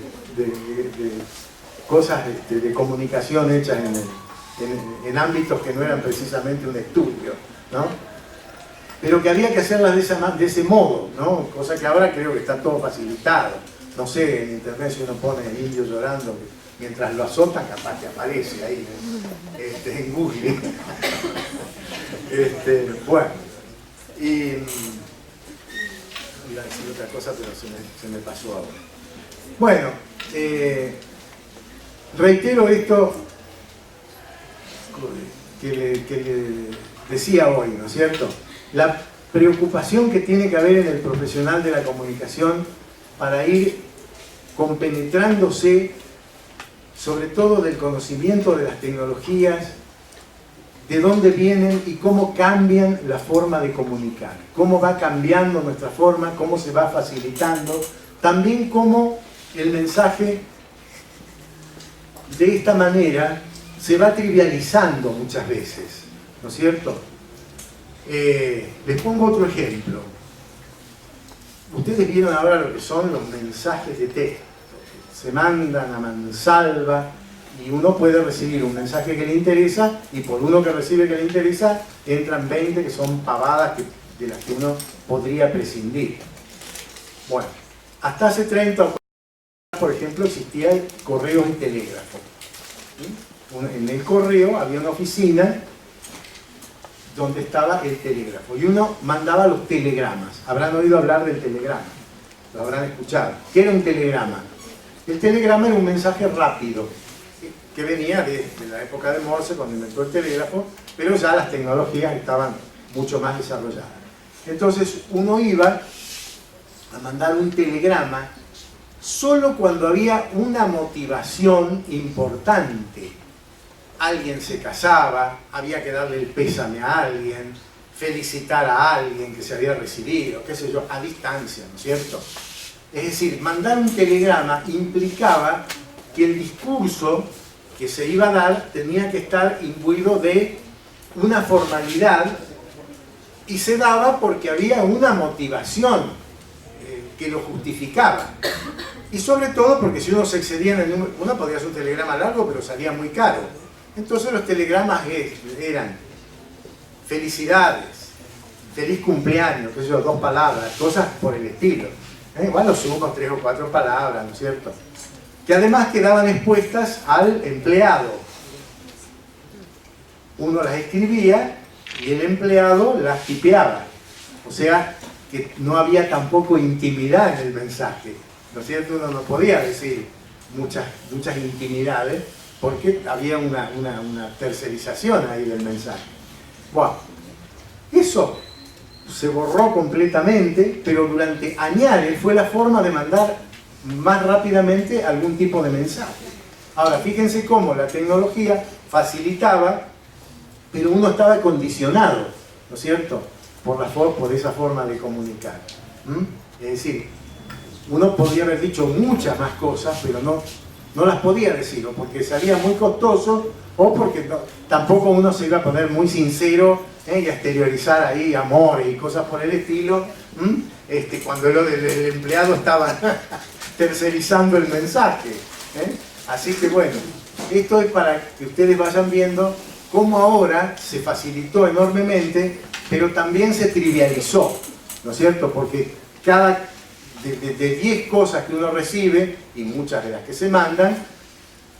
Speaker 2: cosas de comunicación hechas en ámbitos que no eran precisamente un estudio, ¿no? Pero que había que hacerlas de ese modo, ¿no? Cosa que ahora creo que está todo facilitado. No sé, en internet si uno pone el indio llorando, mientras lo azotan, capaz que aparece ahí, en Google. Bueno, y iba a decir otra cosa, pero se me pasó ahora. Bueno, reitero esto que le decía hoy, ¿no es cierto? La preocupación que tiene que haber en el profesional de la comunicación para ir compenetrándose, sobre todo del conocimiento de las tecnologías, de dónde vienen y cómo cambian la forma de comunicar, cómo va cambiando nuestra forma, cómo se va facilitando, también cómo el mensaje de esta manera se va trivializando muchas veces, ¿no es cierto? Les pongo otro ejemplo. Ustedes vieron ahora lo que son los mensajes de texto. Se mandan a mansalva y uno puede recibir un mensaje que le interesa y por uno que recibe que le interesa entran 20 que son pavadas de las que uno podría prescindir. Bueno, hasta hace 30 o 40 años, por ejemplo, existía el correo y telégrafo. En el correo había una oficina donde estaba el telégrafo y uno mandaba los telegramas. Habrán oído hablar del telegrama, lo habrán escuchado. ¿Qué era un telegrama? El telegrama era un mensaje rápido que venía de la época de Morse, cuando inventó el telégrafo, pero ya las tecnologías estaban mucho más desarrolladas. Entonces uno iba a mandar un telegrama solo cuando había una motivación importante. Alguien se casaba, había que darle el pésame a alguien, felicitar a alguien que se había recibido, qué sé yo, a distancia, ¿no es cierto? Es decir, mandar un telegrama implicaba que el discurso que se iba a dar tenía que estar imbuido de una formalidad y se daba porque había una motivación que lo justificaba. Y sobre todo porque si uno se excedía en el número, uno podía hacer un telegrama largo pero salía muy caro. Entonces los telegramas eran felicidades, feliz cumpleaños, qué sé yo, 2 palabras, cosas por el estilo. Igual lo sumo con 3 o 4 palabras, ¿no es cierto? Que además quedaban expuestas al empleado. Uno las escribía y el empleado las tipeaba. O sea, que no había tampoco intimidad en el mensaje, ¿no es cierto? Uno no podía decir muchas intimidades porque había una tercerización ahí del mensaje. Bueno, eso se borró completamente, pero durante años fue la forma de mandar más rápidamente algún tipo de mensaje. Ahora, fíjense cómo la tecnología facilitaba, pero uno estaba condicionado, ¿no es cierto?, por esa forma de comunicar. Es decir, uno podría haber dicho muchas más cosas, pero no las podía decir, o porque salía muy costoso, o porque tampoco uno se iba a poner muy sincero y a exteriorizar ahí amores y cosas por el estilo, cuando el empleado estaba tercerizando el mensaje. Así que bueno, esto es para que ustedes vayan viendo cómo ahora se facilitó enormemente, pero también se trivializó, ¿no es cierto? Porque de 10 cosas que uno recibe, y muchas de las que se mandan,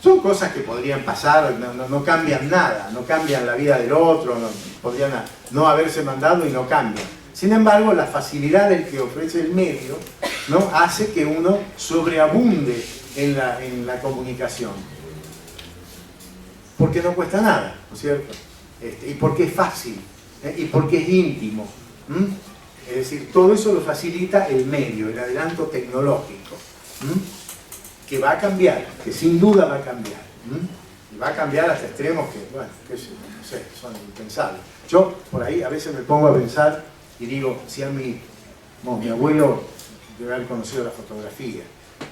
Speaker 2: son cosas que podrían pasar, no cambian nada, no cambian la vida del otro, podrían no haberse mandado y no cambian. Sin embargo, la facilidad del que ofrece el medio, ¿no?, hace que uno sobreabunde en la comunicación. Porque no cuesta nada, ¿no es cierto? Y porque es fácil, y porque es íntimo. Es decir, todo eso lo facilita el medio, el adelanto tecnológico, que va a cambiar, que sin duda va a cambiar. Y va a cambiar hasta extremos que, bueno, no sé, son impensables. Yo, por ahí, a veces me pongo a pensar y digo, si a mi abuelo debe haber conocido la fotografía,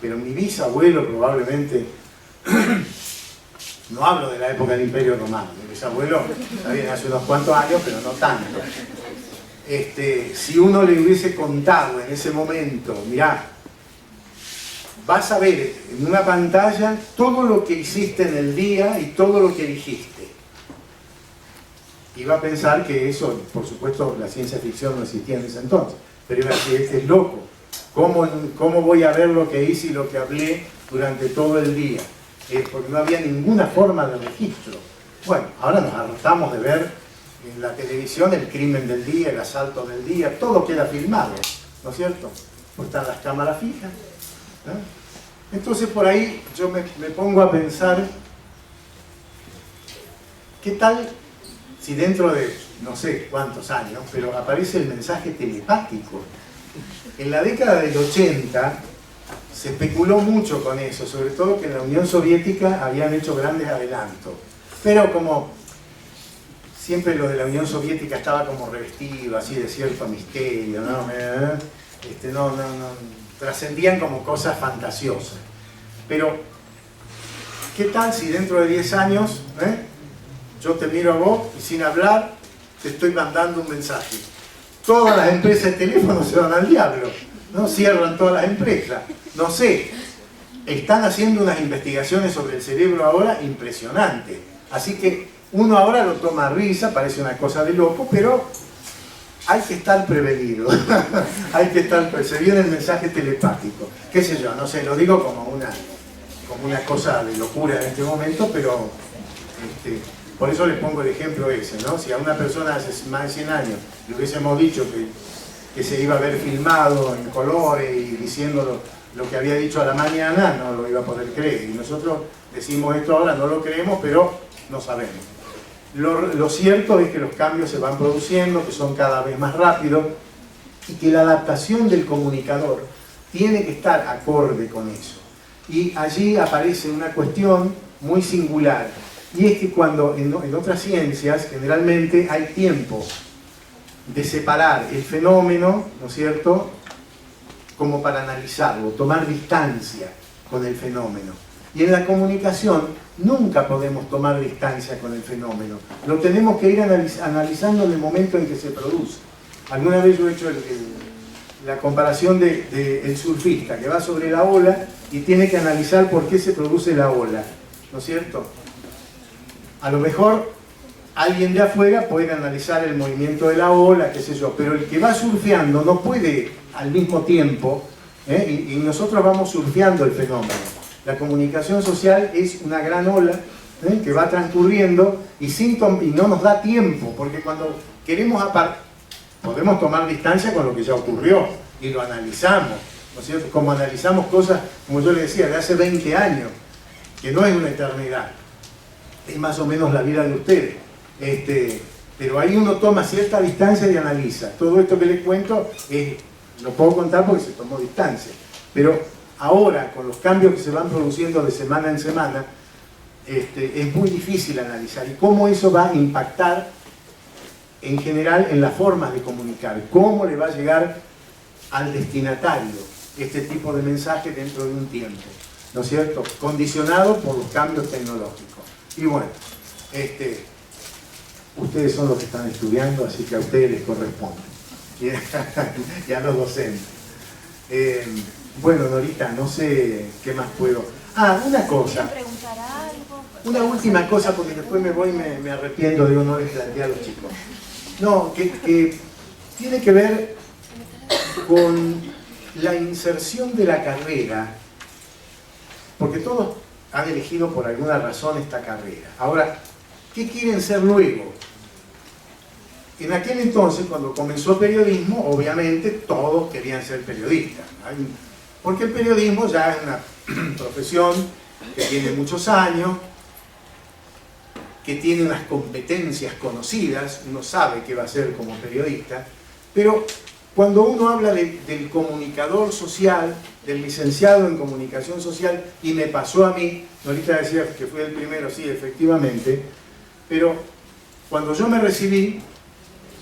Speaker 2: pero mi bisabuelo probablemente, no hablo de la época del Imperio Romano, mi bisabuelo, está bien, hace unos cuantos años, pero no tanto. Si uno le hubiese contado en ese momento, mirá, vas a ver en una pantalla todo lo que hiciste en el día y todo lo que dijiste. Iba a pensar que eso, por supuesto, la ciencia ficción no existía en ese entonces, pero iba a decir, este es loco. ¿Cómo voy a ver lo que hice y lo que hablé durante todo el día? Porque no había ninguna forma de registro. Bueno, ahora nos hartamos de ver en la televisión el crimen del día, el asalto del día, todo queda filmado, ¿no es cierto? Pues están las cámaras fijas, ¿no? Entonces por ahí yo me pongo a pensar ¿qué tal si dentro de no sé cuántos años, pero aparece el mensaje telepático? En la década del 80 se especuló mucho con eso, sobre todo que en la Unión Soviética habían hecho grandes adelantos. Pero como siempre lo de la Unión Soviética estaba como revestido así de cierto misterio, ¿no? Trascendían como cosas fantasiosas. Pero, ¿qué tal si dentro de 10 años yo te miro a vos y sin hablar te estoy mandando un mensaje? Todas las empresas de teléfono se van al diablo, ¿no? Cierran todas las empresas. No sé, están haciendo unas investigaciones sobre el cerebro ahora impresionantes. Así que uno ahora lo toma a risa, parece una cosa de loco, pero hay que estar prevenido. Hay que estar, se viene el mensaje telepático. Qué sé yo, no sé, lo digo como una cosa de locura en este momento, pero por eso les pongo el ejemplo ese, ¿no? Si a una persona hace más de 100 años le hubiésemos dicho que se iba a ver filmado en colores y diciendo lo que había dicho a la mañana, no lo iba a poder creer. Y nosotros decimos esto ahora, no lo creemos, pero no sabemos. Lo cierto es que los cambios se van produciendo, que son cada vez más rápidos, y que la adaptación del comunicador tiene que estar acorde con eso. Y allí aparece una cuestión muy singular, y es que cuando en otras ciencias generalmente hay tiempo de separar el fenómeno, ¿no es cierto?, como para analizarlo, tomar distancia con el fenómeno. Y en la comunicación nunca podemos tomar distancia con el fenómeno. Lo tenemos que ir analizando en el momento en que se produce. Alguna vez yo he hecho la comparación del surfista que va sobre la ola y tiene que analizar por qué se produce la ola, ¿no es cierto? A lo mejor alguien de afuera puede analizar el movimiento de la ola, qué sé yo, pero el que va surfeando no puede al mismo tiempo, y nosotros vamos surfeando el fenómeno. La comunicación social es una gran ola que va transcurriendo y no nos da tiempo, porque cuando queremos podemos tomar distancia con lo que ya ocurrió y lo analizamos, ¿no es cierto? Como analizamos cosas, como yo le decía, de hace 20 años, que no es una eternidad, es más o menos la vida de ustedes. Pero ahí uno toma cierta distancia y analiza. Todo esto que les cuento lo puedo contar porque se tomó distancia. Pero ahora, con los cambios que se van produciendo de semana en semana, es muy difícil analizar. Y cómo eso va a impactar en general en las formas de comunicar. Cómo le va a llegar al destinatario este tipo de mensaje dentro de un tiempo, ¿no es cierto? Condicionado por los cambios tecnológicos. Y bueno, ustedes son los que están estudiando, así que a ustedes les corresponde. Y a los docentes. Bueno, Norita, no sé qué más puedo... una cosa. Una última cosa, porque después me voy y me arrepiento de no les planteé a los chicos. No, que tiene que ver con la inserción de la carrera, porque todos han elegido por alguna razón esta carrera. Ahora, ¿qué quieren ser luego? En aquel entonces, cuando comenzó el periodismo, obviamente todos querían ser periodistas, porque el periodismo ya es una profesión que tiene muchos años, que tiene unas competencias conocidas, uno sabe qué va a ser como periodista, pero cuando uno habla del comunicador social, del licenciado en comunicación social, y me pasó a mí, ahorita decía que fui el primero, sí, efectivamente, pero cuando yo me recibí,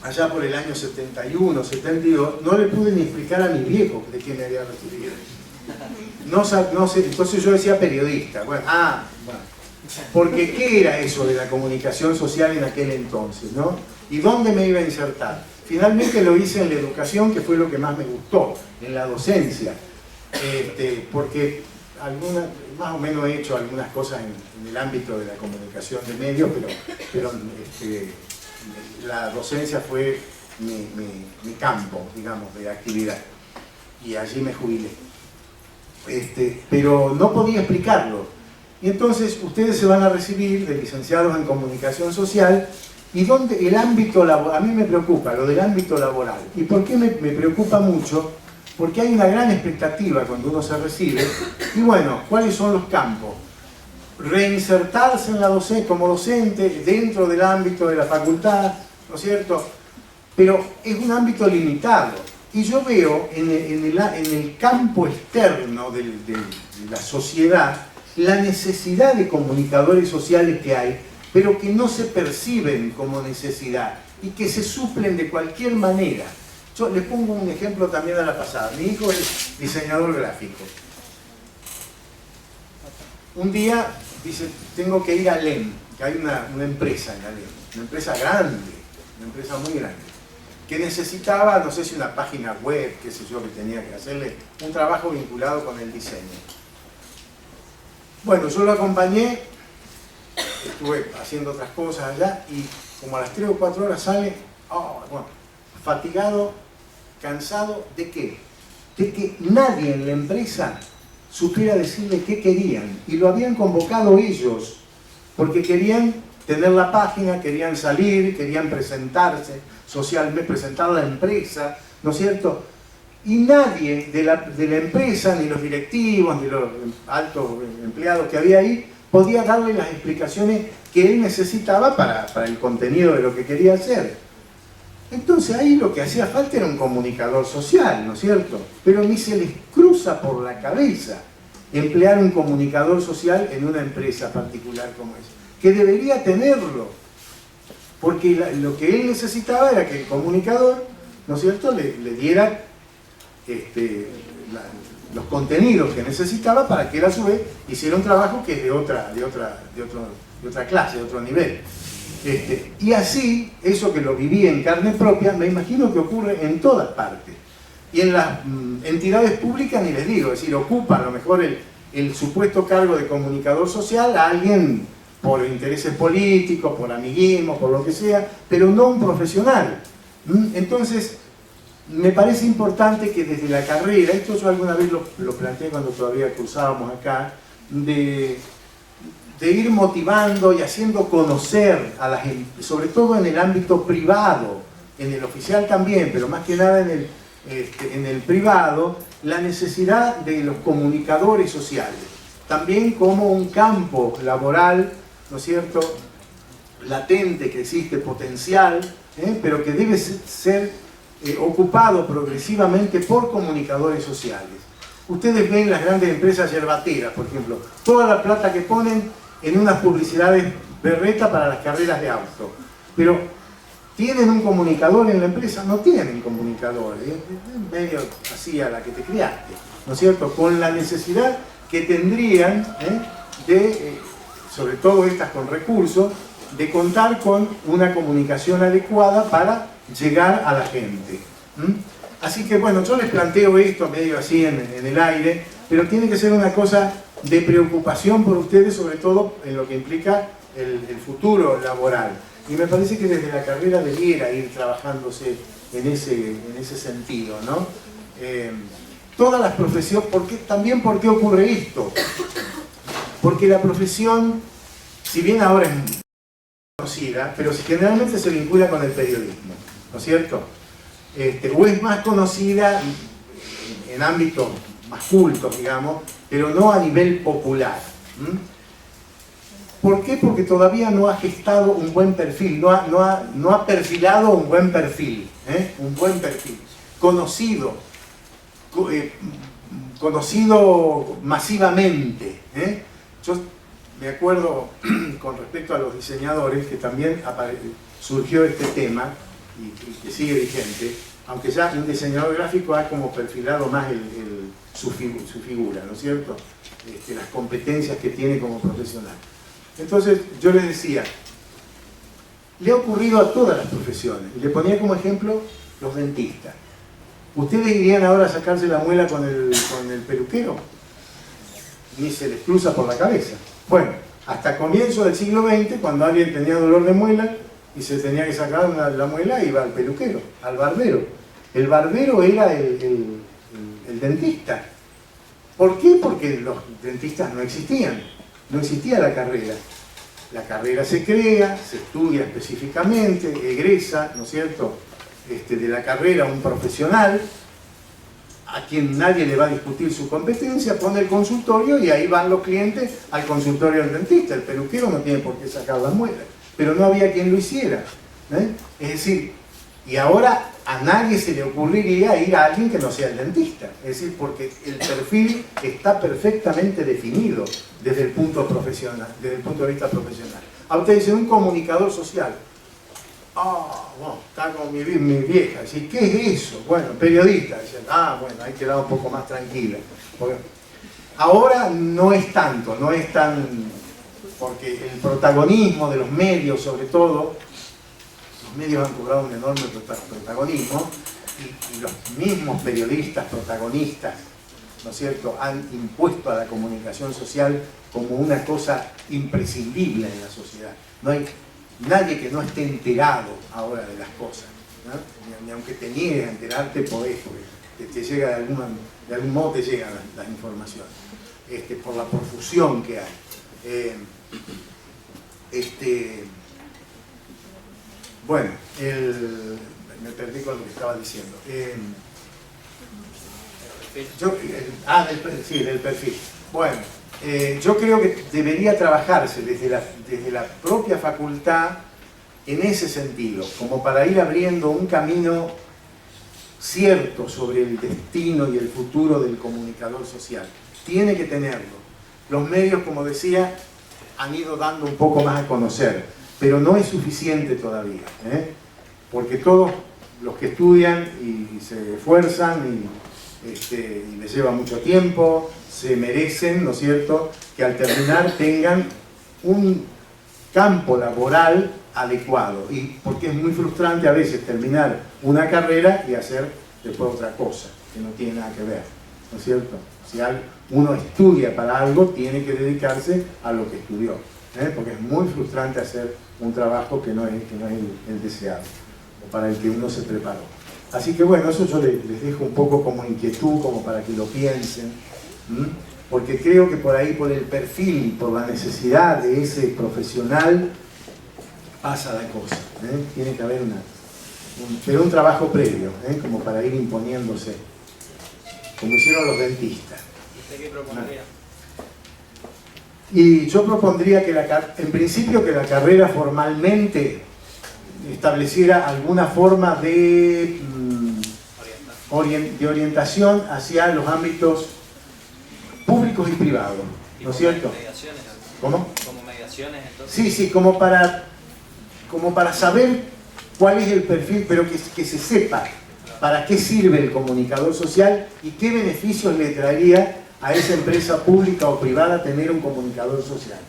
Speaker 2: allá por el año 71, 72, no le pude ni explicar a mi viejo de qué me había recibido. No sé, entonces yo decía periodista. Bueno, porque ¿qué era eso de la comunicación social en aquel entonces, ¿no? ¿Y dónde me iba a insertar? Finalmente lo hice en la educación, que fue lo que más me gustó, en la docencia, porque más o menos he hecho algunas cosas en el ámbito de la comunicación de medios, pero la docencia fue mi campo, digamos, de actividad, y allí me jubilé. Pero no podía explicarlo. Y entonces ustedes se van a recibir de licenciados en comunicación social, y donde el ámbito laboral, a mí me preocupa lo del ámbito laboral. ¿Y por qué me preocupa mucho? Porque hay una gran expectativa cuando uno se recibe. Y bueno, ¿cuáles son los campos? reinsertarse en la como docente dentro del ámbito de la facultad, ¿no es cierto? Pero es un ámbito limitado. Y yo veo en el campo externo de la sociedad la necesidad de comunicadores sociales que hay, pero que no se perciben como necesidad y que se suplen de cualquier manera. Yo les pongo un ejemplo también a la pasada. Mi hijo es diseñador gráfico. Un día dice, tengo que ir a LEM, que hay una empresa en la LEM, una empresa grande, una empresa muy grande, que necesitaba, no sé si una página web, qué sé yo, que tenía que hacerle un trabajo vinculado con el diseño. Bueno, yo lo acompañé, estuve haciendo otras cosas allá y como a las 3 o 4 horas sale, bueno, fatigado, cansado, ¿de qué? De que nadie en la empresa supiera decirle qué querían, y lo habían convocado ellos, porque querían tener la página, querían salir, querían presentarse socialmente, presentar la empresa, ¿no es cierto? Y nadie de la empresa, ni los directivos, ni los altos empleados que había ahí, podía darle las explicaciones que él necesitaba para el contenido de lo que quería hacer. Entonces ahí lo que hacía falta era un comunicador social, ¿no es cierto? Pero ni se les cruza por la cabeza emplear un comunicador social en una empresa particular como esa, que debería tenerlo, porque lo que él necesitaba era que el comunicador, ¿no es cierto?, le diera los contenidos que necesitaba para que él a su vez hiciera un trabajo que es de otra clase, de otro nivel. Y así, eso que lo viví en carne propia, me imagino que ocurre en todas partes. Y en las entidades públicas ni les digo, es decir, ocupa a lo mejor el supuesto cargo de comunicador social a alguien por intereses políticos, por amiguismo, por lo que sea, pero no un profesional. Entonces, me parece importante que desde la carrera, esto yo alguna vez lo planteé cuando todavía cursábamos acá, de ir motivando y haciendo conocer a la gente, sobre todo en el ámbito privado, en el oficial también, pero más que nada en el privado, la necesidad de los comunicadores sociales, también como un campo laboral, ¿no es cierto?, latente, que existe, potencial, pero que debe ser ocupado progresivamente por comunicadores sociales. Ustedes ven las grandes empresas yerbateras, por ejemplo, toda la plata que ponen en unas publicidades berreta para las carreras de auto, pero ¿tienen un comunicador en la empresa? No tienen comunicador, medio así a la que te criaste, ¿no es cierto?, con la necesidad que tendrían sobre todo estas con recursos, de contar con una comunicación adecuada para llegar a la gente. Así que bueno, yo les planteo esto medio así en el aire, pero tiene que ser una cosa de preocupación por ustedes, sobre todo en lo que implica el futuro laboral. Y me parece que desde la carrera debiera ir trabajándose en ese sentido, ¿no? Todas las profesiones, ¿por qué ocurre esto? Porque la profesión, si bien ahora es conocida, pero generalmente se vincula con el periodismo, ¿no es cierto? O es más conocida en ámbitos más cultos, digamos, pero no a nivel popular. ¿Por qué? Porque todavía no ha gestado un buen perfil, no ha perfilado un buen perfil, conocido masivamente. Yo me acuerdo con respecto a los diseñadores que también surgió este tema y que sigue vigente, aunque ya un diseñador gráfico ha como perfilado más su figura, ¿no es cierto?, las competencias que tiene como profesional. Entonces yo les decía, le ha ocurrido a todas las profesiones, y le ponía como ejemplo los dentistas. ¿Ustedes irían ahora a sacarse la muela con el peluquero? Ni se les cruza por la cabeza. Bueno, hasta comienzo del siglo XX, cuando alguien tenía dolor de muela y se tenía que sacar la muela, iba al peluquero, al barbero. El barbero era el dentista. ¿Por qué? Porque los dentistas no existían, no existía la carrera. La carrera se crea, se estudia específicamente, egresa, ¿no es cierto?, de la carrera un profesional. a quien nadie le va a discutir su competencia, pone el consultorio y ahí van los clientes al consultorio del dentista. El peluquero no tiene por qué sacar las muelas, pero no había quien lo hiciera. Es decir, y ahora a nadie se le ocurriría ir a alguien que no sea el dentista. Es decir, porque el perfil está perfectamente definido desde el punto profesional, desde el punto de vista profesional. A ustedes dicen un comunicador social. Bueno, está con mi vieja. ¿Sí? ¿Qué es eso? Bueno, periodista. Dicen, bueno, hay que quedar un poco más tranquila. Porque ahora no es tanto, no es tan... Porque el protagonismo de los medios, sobre todo, los medios han cobrado un enorme protagonismo y los mismos periodistas protagonistas, ¿no es cierto?, han impuesto a la comunicación social como una cosa imprescindible en la sociedad. No hay nadie que no esté enterado ahora de las cosas, ¿no? Ni aunque te niegues a enterarte, podés, porque te llega de algún modo te llegan las informaciones, por la profusión que hay. Bueno, me perdí con lo que estaba diciendo. Del perfil. Bueno, yo creo que debería trabajarse desde la propia facultad en ese sentido, como para ir abriendo un camino cierto sobre el destino y el futuro del comunicador social. Tiene que tenerlo. Los medios, como decía, han ido dando un poco más a conocer, pero no es suficiente todavía, porque todos los que estudian y se esfuerzan y les lleva mucho tiempo, se merecen, ¿no es cierto?, que al terminar tengan un campo laboral adecuado, y porque es muy frustrante a veces terminar una carrera y hacer después otra cosa que no tiene nada que ver, ¿no es cierto? Si uno estudia para algo, tiene que dedicarse a lo que estudió, porque es muy frustrante hacer un trabajo que no es el deseado, o para el que uno se preparó. Así que bueno, eso yo les dejo un poco como inquietud, como para que lo piensen, porque creo que por ahí, por el perfil, por la necesidad de ese profesional, pasa la cosa. Tiene que haber pero un trabajo previo, como para ir imponiéndose, como hicieron los dentistas.
Speaker 3: ¿Usted qué propondría?
Speaker 2: Y yo propondría que en principio que la carrera formalmente estableciera alguna forma de orientación hacia los ámbitos públicos y privados, ¿no es cierto?
Speaker 3: Mediaciones.
Speaker 2: ¿Cómo?
Speaker 3: Como mediaciones, entonces.
Speaker 2: Sí, como para saber cuál es el perfil, pero que se sepa para qué sirve el comunicador social y qué beneficios le traería a esa empresa pública o privada tener un comunicador social.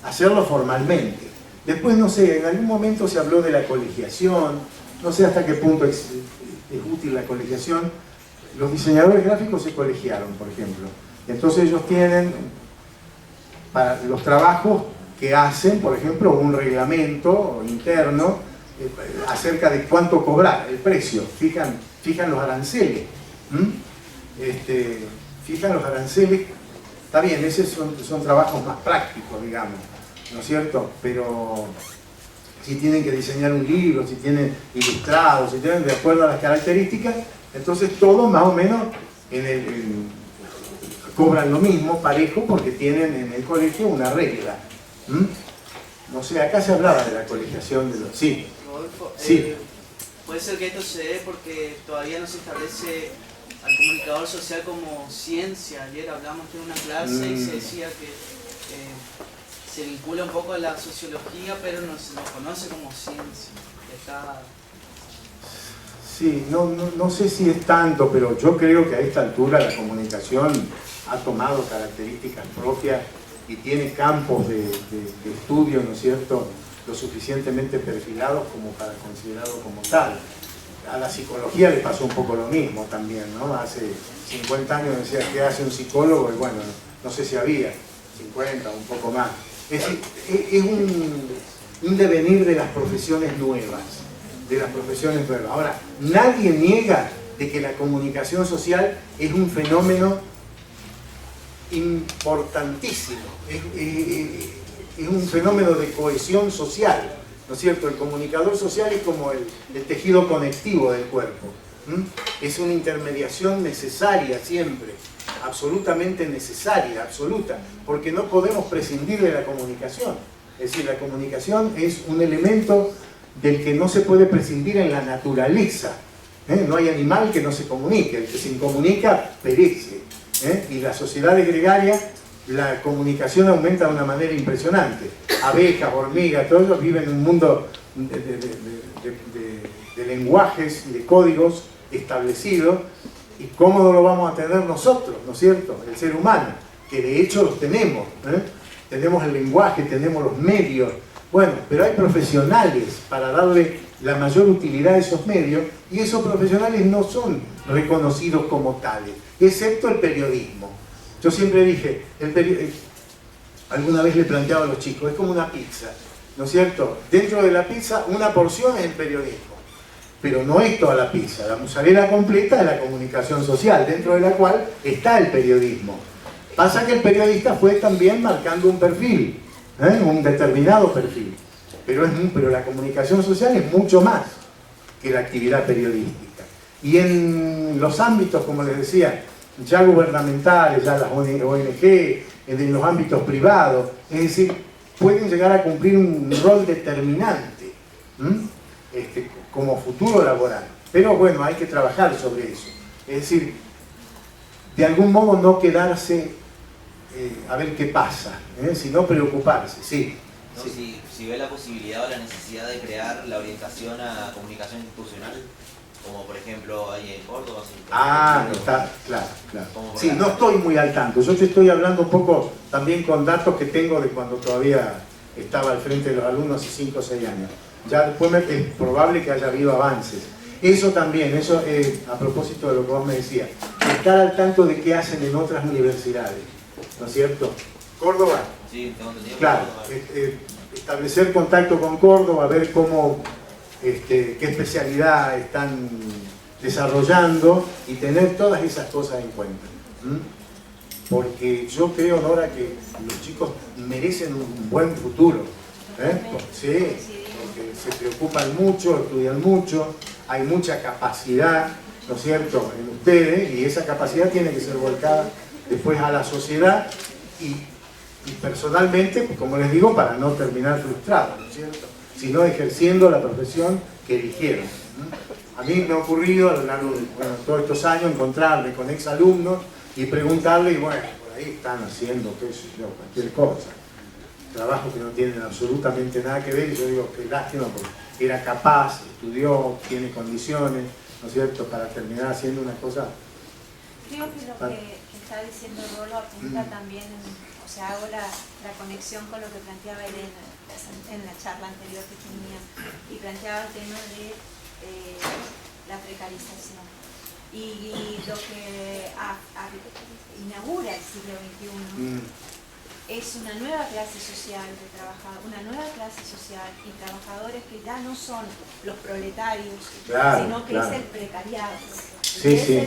Speaker 2: Hacerlo formalmente. Después, no sé, en algún momento se habló de la colegiación, no sé hasta qué punto es útil la colegiación. Los diseñadores gráficos se colegiaron, por ejemplo. Entonces ellos tienen, para los trabajos que hacen, por ejemplo, un reglamento interno acerca de cuánto cobrar, el precio, fijan los aranceles. Fijan los aranceles, está bien, esos son trabajos más prácticos, digamos, ¿no es cierto? Pero si tienen que diseñar un libro, si tienen ilustrados, si tienen de acuerdo a las características, entonces todos más o menos cobran lo mismo, parejo, porque tienen en el colegio una regla. No sé, acá se hablaba de la colegiación de los... Sí.
Speaker 4: Rodolfo,
Speaker 2: sí.
Speaker 4: Puede ser que esto se dé porque todavía no se establece al comunicador social como ciencia. Ayer hablamos en una clase y se decía que se vincula un poco a la sociología, pero no se lo conoce como ciencia.
Speaker 2: Sí, no sé si es tanto, pero yo creo que a esta altura la comunicación ha tomado características propias y tiene campos de estudio, ¿no es cierto?, lo suficientemente perfilados como para considerarlo como tal. A la psicología le pasó un poco lo mismo también, ¿no? Hace 50 años decía, ¿qué hace un psicólogo? Y bueno, no sé si había 50 o un poco más. Es decir, es un devenir de las profesiones nuevas, Ahora, nadie niega de que la comunicación social es un fenómeno importantísimo, es un fenómeno de cohesión social, ¿no es cierto? El comunicador social es como el tejido conectivo del cuerpo, Es una intermediación necesaria siempre, absolutamente necesaria, absoluta, porque no podemos prescindir de la comunicación. Es decir, la comunicación es un elemento del que no se puede prescindir en la naturaleza. No hay animal que no se comunique, el que se comunica perece. Y las sociedades gregarias, la comunicación aumenta de una manera impresionante. Abejas, hormigas, todos ellos viven en un mundo de lenguajes y de códigos establecidos. ¿Y cómo no lo vamos a tener nosotros, no es cierto? El ser humano, que de hecho los tenemos. Tenemos el lenguaje, tenemos los medios. Bueno, pero hay profesionales para darle la mayor utilidad a esos medios, y esos profesionales no son reconocidos como tales, excepto el periodismo. Yo siempre dije, alguna vez le planteaba a los chicos, es como una pizza, ¿no es cierto? Dentro de la pizza, una porción es el periodismo, pero no es toda la pizza. La mozzarella completa es la comunicación social, dentro de la cual está el periodismo. Pasa que el periodista fue también marcando un perfil, un determinado perfil. Pero la comunicación social es mucho más que la actividad periodística. Y en los ámbitos, como les decía, ya gubernamentales, ya las ONG, en los ámbitos privados, es decir, pueden llegar a cumplir un rol determinante como futuro laboral. Pero bueno, hay que trabajar sobre eso. Es decir, de algún modo no quedarse a ver qué pasa, sino preocuparse, sí.
Speaker 5: No, sí. Si ve la posibilidad o la necesidad de crear la orientación a comunicación institucional, como por ejemplo hay en Córdoba.
Speaker 2: Está, claro. Sí, no estoy muy al tanto. Yo te estoy hablando un poco también con datos que tengo de cuando todavía estaba al frente de los alumnos hace 5 o 6 años. Ya después es probable que haya habido avances. Eso también, a propósito de lo que vos me decías, estar al tanto de qué hacen en otras universidades, ¿no es cierto? Córdoba.
Speaker 5: Sí, tengo entendido.
Speaker 2: Claro, establecer contacto con Córdoba, ver cómo, qué especialidad están desarrollando y tener todas esas cosas en cuenta. Porque yo creo, Nora, que los chicos merecen un buen futuro. Sí, porque se preocupan mucho, estudian mucho, hay mucha capacidad, ¿no es cierto?, en ustedes, y esa capacidad tiene que ser volcada después a la sociedad y personalmente, como les digo, para no terminar frustrados, ¿no es cierto?, sino ejerciendo la profesión que eligieron. A mí me ha ocurrido a lo largo de todos estos años encontrarme con exalumnos y preguntarle, y bueno, por ahí están haciendo, qué sé yo, cualquier cosa, trabajos que no tienen absolutamente nada que ver, y yo digo, qué lástima, porque era capaz, estudió, tiene condiciones, ¿no es cierto?, para terminar haciendo una cosa.
Speaker 1: Creo que lo que está diciendo Rolo apunta también, o sea, hago la conexión con lo que planteaba Elena en la charla anterior que tenía, y planteaba el tema de la precarización. Y lo que inaugura el siglo XXI es una nueva clase social de trabajadores, una nueva clase social y trabajadores que ya no son los proletarios, sino que es el precariado.
Speaker 2: Sí, sí.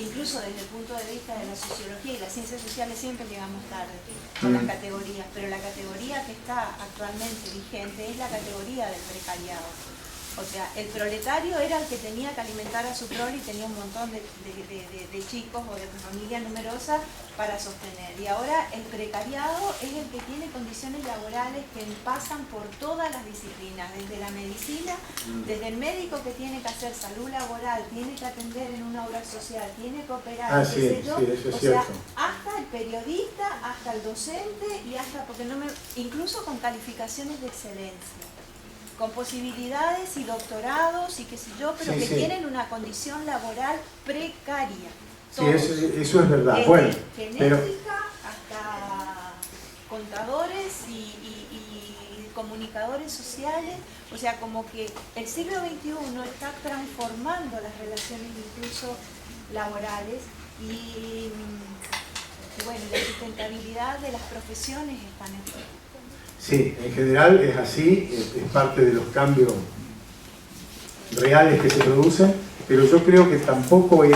Speaker 1: Incluso desde el punto de vista de la sociología y las ciencias sociales siempre llegamos tarde con las categorías, pero la categoría que está actualmente vigente es la categoría del precariado. O sea, el proletario era el que tenía que alimentar a su prole y tenía un montón de chicos o de familias numerosas para sostener. Y ahora el precariado es el que tiene condiciones laborales que pasan por todas las disciplinas, desde la medicina, desde el médico que tiene que hacer salud laboral, tiene que atender en una obra social, tiene que operar, qué sé yo.
Speaker 2: Sí, eso es
Speaker 1: o
Speaker 2: cierto.
Speaker 1: sea, hasta el periodista, hasta el docente y hasta, incluso con calificaciones de excelencia, con posibilidades y doctorados y qué sé yo, pero que tienen una condición laboral precaria. Todos.
Speaker 2: Sí, eso es verdad.
Speaker 1: Desde
Speaker 2: bueno,
Speaker 1: genética hasta contadores y comunicadores sociales. O sea, como que el siglo XXI está transformando las relaciones incluso laborales y bueno, la sustentabilidad de las profesiones están en juego.
Speaker 2: Sí, en general es así, es parte de los cambios reales que se producen, pero yo creo que tampoco es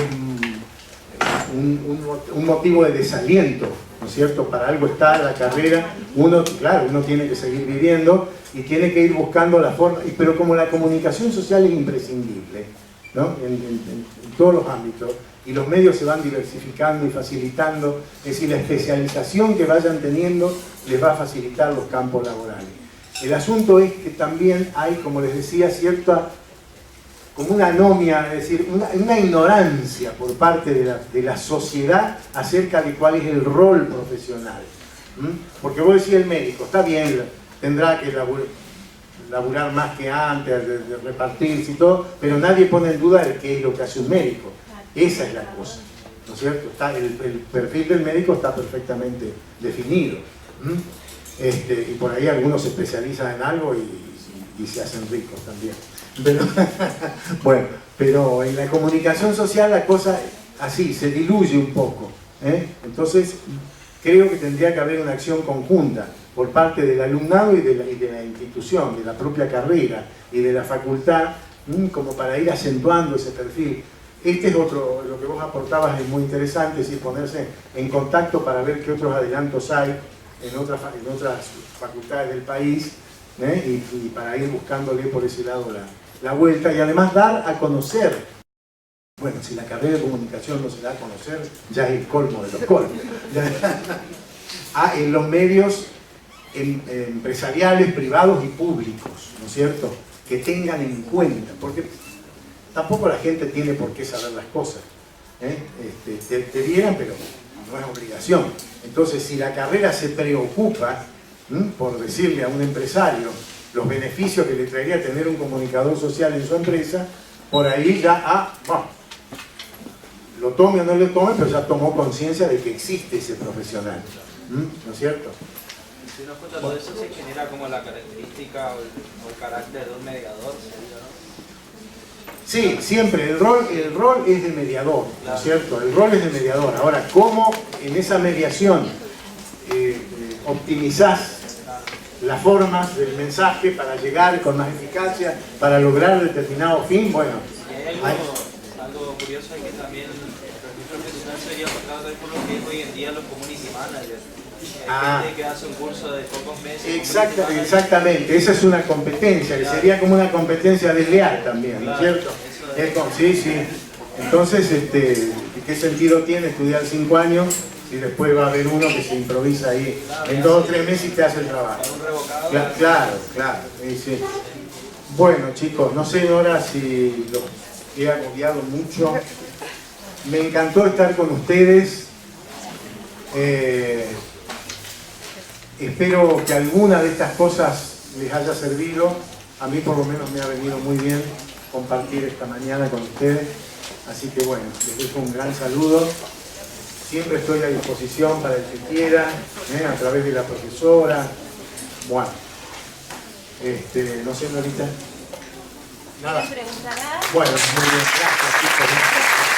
Speaker 2: un motivo de desaliento, ¿no es cierto? Para algo está la carrera, uno tiene que seguir viviendo y tiene que ir buscando la forma, pero como la comunicación social es imprescindible, ¿no? En todos los ámbitos, y los medios se van diversificando y facilitando, es decir, la especialización que vayan teniendo les va a facilitar los campos laborales. El asunto es que también hay, como les decía, cierta, como una anomia, es decir, una ignorancia por parte de la sociedad acerca de cuál es el rol profesional. Porque vos decís el médico, está bien, tendrá que laburar más que antes, de repartirse y todo, pero nadie pone en duda de qué es lo que hace un médico. Esa es la cosa, ¿no es cierto? El perfil del médico está perfectamente definido. Y por ahí algunos se especializan en algo y se hacen ricos también. Pero, bueno, pero en la comunicación social la cosa así, se diluye un poco. Entonces, creo que tendría que haber una acción conjunta por parte del alumnado y de la institución, de la propia carrera y de la facultad, como para ir acentuando ese perfil. Este es otro, lo que vos aportabas es muy interesante, es decir, ponerse en contacto para ver qué otros adelantos hay en otras facultades del país, y para ir buscándole por ese lado la vuelta, y además dar a conocer. Bueno, si la carrera de comunicación no se da a conocer, ya es el colmo de los colmos. En los medios empresariales, privados y públicos, ¿no es cierto? Que tengan en cuenta, porque tampoco la gente tiene por qué saber las cosas. Te dieran, pero no es obligación. Entonces, si la carrera se preocupa por decirle a un empresario los beneficios que le traería tener un comunicador social en su empresa, por ahí ya, lo tome o no lo tome, pero ya tomó conciencia de que existe ese profesional. ¿No es cierto?
Speaker 3: Si uno cuenta todo eso, se genera como la característica o el carácter de un mediador, ¿sería, no?
Speaker 2: Sí, siempre, el rol es de mediador, ¿no es cierto? El rol es de mediador. Ahora, ¿cómo en esa mediación optimizás las formas del mensaje para llegar con más eficacia, para lograr determinado fin? Bueno,
Speaker 3: hay algo curioso es que también el profesional sería marcado por lo que es hoy en día los community managers. Hay gente que hace un curso de pocos meses.
Speaker 2: Exactamente, esa es una competencia, que sería como una competencia desleal también, ¿no es cierto? Sí. Entonces, ¿qué sentido tiene estudiar 5 años si después va a haber uno que se improvisa ahí en 2 o 3 meses y te hace el trabajo? Claro. Sí. Bueno, chicos, no sé ahora si los he agobiado mucho. Me encantó estar con ustedes. Espero que alguna de estas cosas les haya servido. A mí por lo menos me ha venido muy bien compartir esta mañana con ustedes. Así que bueno, les dejo un gran saludo. Siempre estoy a disposición para el que quiera, a través de la profesora. Bueno, no sé, Norita. Nada. Bueno, muy bien, gracias, chicos.